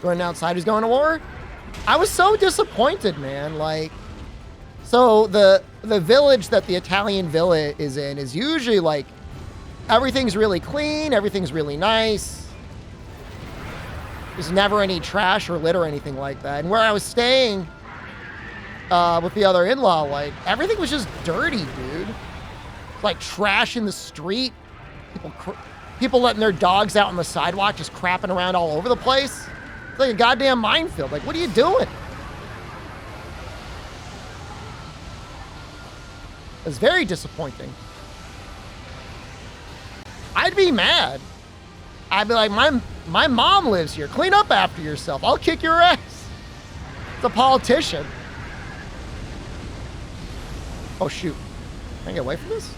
S1: Going outside, who's going to war? I was so disappointed, man. Like, so the village that the Italian villa is in is usually like, everything's really clean, everything's really nice. There's never any trash or litter or anything like that. And where I was staying with the other in-law, like, everything was just dirty, dude. Like, trash in the street. People letting their dogs out on the sidewalk, just crapping around all over the place. It's like a goddamn minefield. Like, what are you doing? It's very disappointing. I'd be mad. I'd be like, my mom lives here. Clean up after yourself. I'll kick your ass. It's a politician. Oh, shoot. Can I get away from this?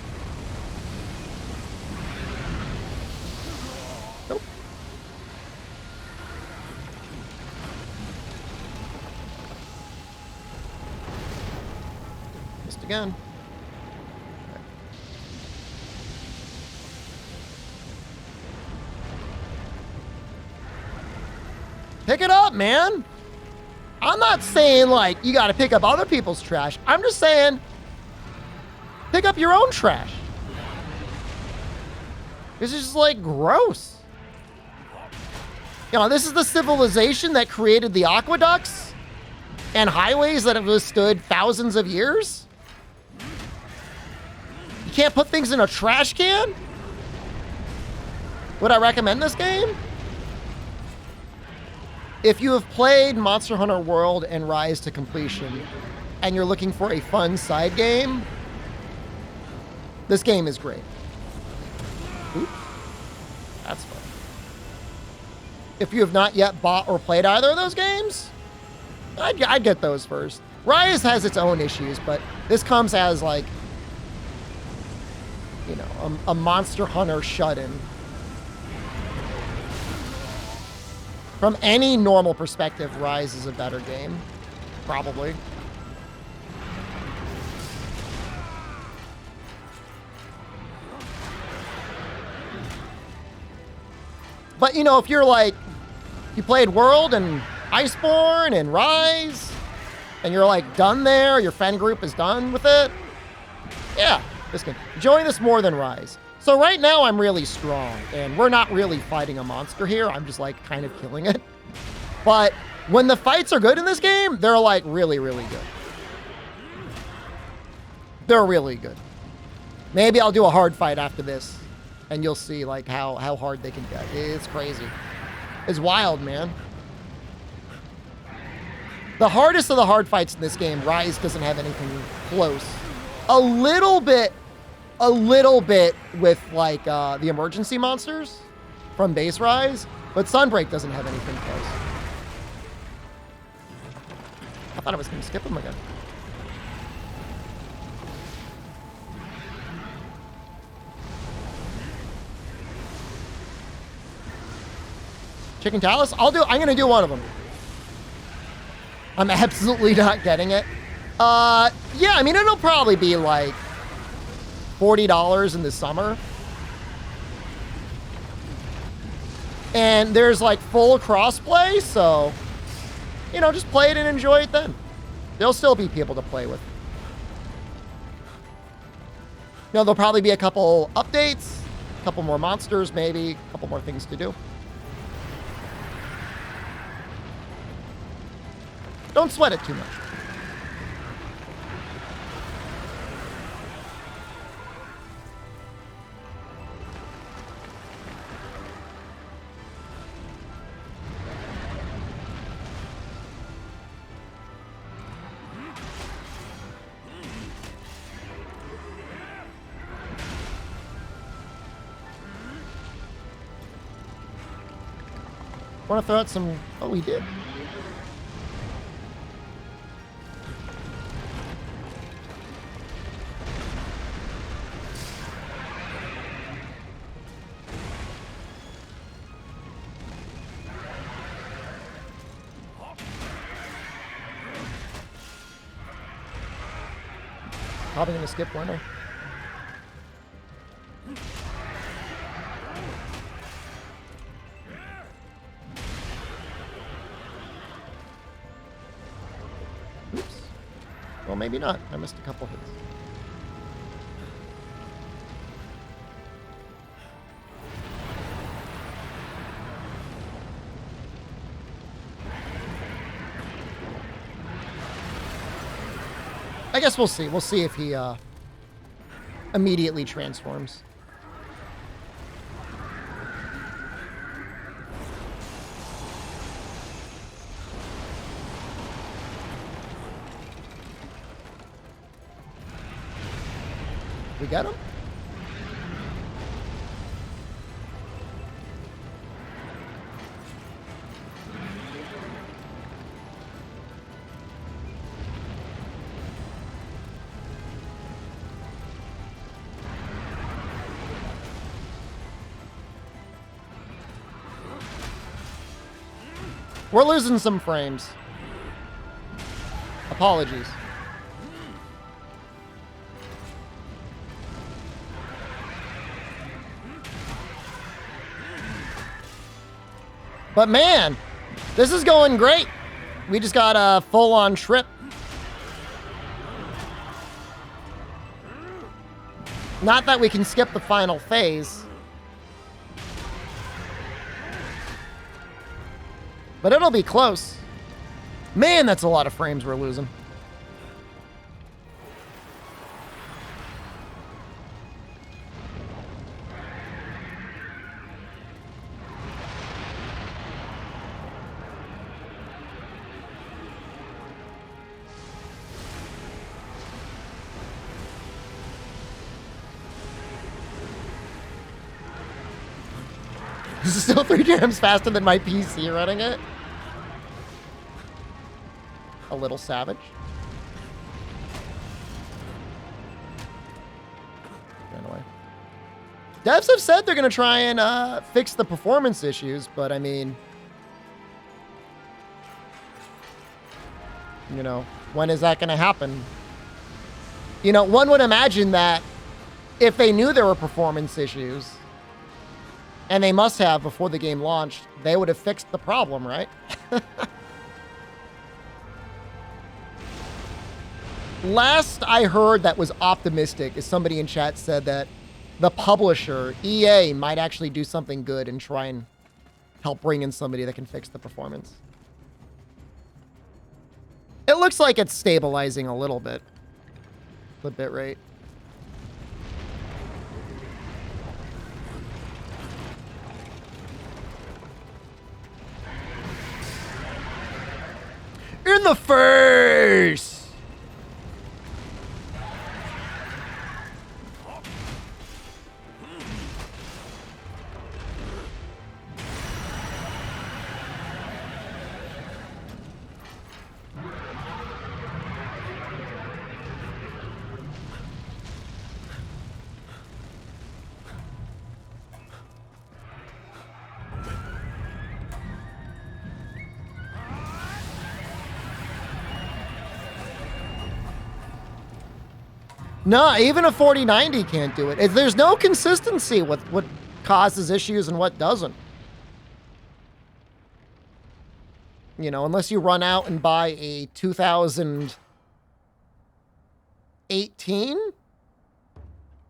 S1: Nope. Missed again. Pick it up, man. I'm not saying, like, you got to pick up other people's trash. I'm just saying, pick up your own trash. This is just, like, gross. This is the civilization that created the aqueducts and highways that have withstood thousands of years. You can't put things in a trash can? Would I recommend this game? If you have played Monster Hunter World and Rise to completion, and you're looking for a fun side game, this game is great. Ooh, that's fun. If you have not yet bought or played either of those games, I'd get those first. Rise has its own issues, but this comes as like, a Monster Hunter shut-in. From any normal perspective, Rise is a better game. Probably. But, if you're like, you played World and Iceborne and Rise, and you're like done there, your friend group is done with it, yeah, this game. Enjoying this more than Rise. So right now I'm really strong, and we're not really fighting a monster here. I'm just like kind of killing it. But when the fights are good in this game, they're like really, really good. They're really good. Maybe I'll do a hard fight after this, and you'll see like how hard they can get. It's crazy. It's wild, man. The hardest of the hard fights in this game, Rise doesn't have anything close. A little bit with like the emergency monsters from base Rise, but Sunbreak doesn't have anything close. I thought I was gonna skip him again. Chicken Talus? I'm gonna do one of them. I'm absolutely not getting it. Yeah, I mean, it'll probably be like $40 in the summer. And there's like full crossplay, so, just play it and enjoy it then. There'll still be people to play with. There'll probably be a couple updates, a couple more monsters, maybe, a couple more things to do. Don't sweat it too much. Want to throw out some... Oh, we did. Probably gonna skip winter. Oops. Well, maybe not. I missed a couple hits. I guess we'll see. We'll see if he immediately transforms. We got him? We're losing some frames. Apologies. But man, this is going great. We just got a full-on trip. Not that we can skip the final phase. But it'll be close. Man, that's a lot of frames we're losing. This is still 3 times faster than my PC running it. A little savage. Ran away. Devs have said they're going to try and fix the performance issues, but I mean, you know, when is that going to happen? You know, one would imagine that if they knew there were performance issues, and they must have before the game launched, they would have fixed the problem, right? Last I heard that was optimistic is somebody in chat said that the publisher, EA, might actually do something good and try and help bring in somebody that can fix the performance. It looks like it's stabilizing a little bit. The bitrate. In the face! No, even a 4090 can't do it. There's no consistency with what causes issues and what doesn't. You know, unless you run out and buy a 2018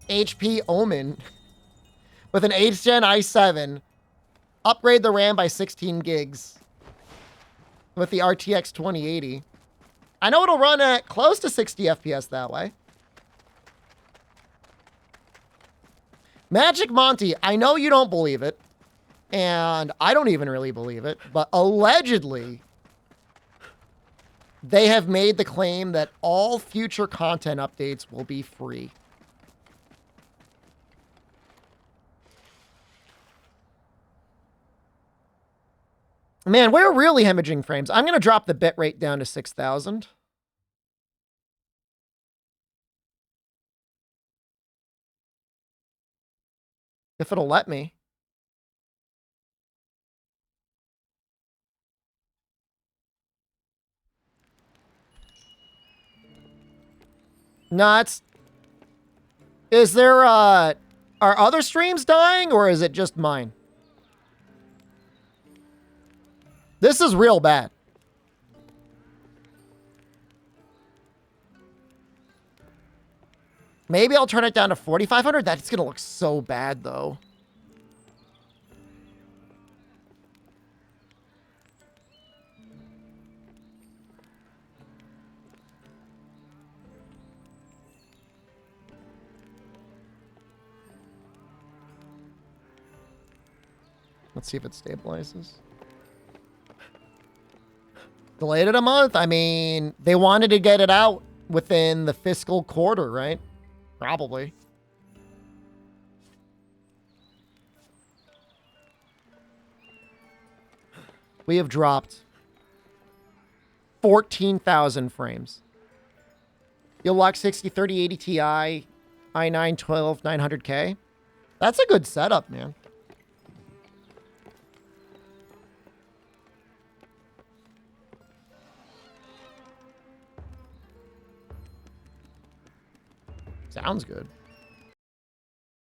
S1: HP Omen with an 8th gen i7, upgrade the RAM by 16 gigs with the RTX 2080. I know it'll run at close to 60 FPS that way. Magic Monty, I know you don't believe it, and I don't even really believe it, but allegedly, they have made the claim that all future content updates will be free. Man, we're really hemorrhaging frames. I'm going to drop the bitrate down to 6,000. If it'll let me. No, it's... Is there, are other streams dying, or is it just mine? This is real bad. Maybe I'll turn it down to 4,500. That's going to look so bad, though. Let's see if it stabilizes. Delayed it a month? I mean, they wanted to get it out within the fiscal quarter, right? Probably. We have dropped 14,000 frames. You'll lock 60, 30, 80 Ti, i9, 12, 900K. That's a good setup, man. Sounds good.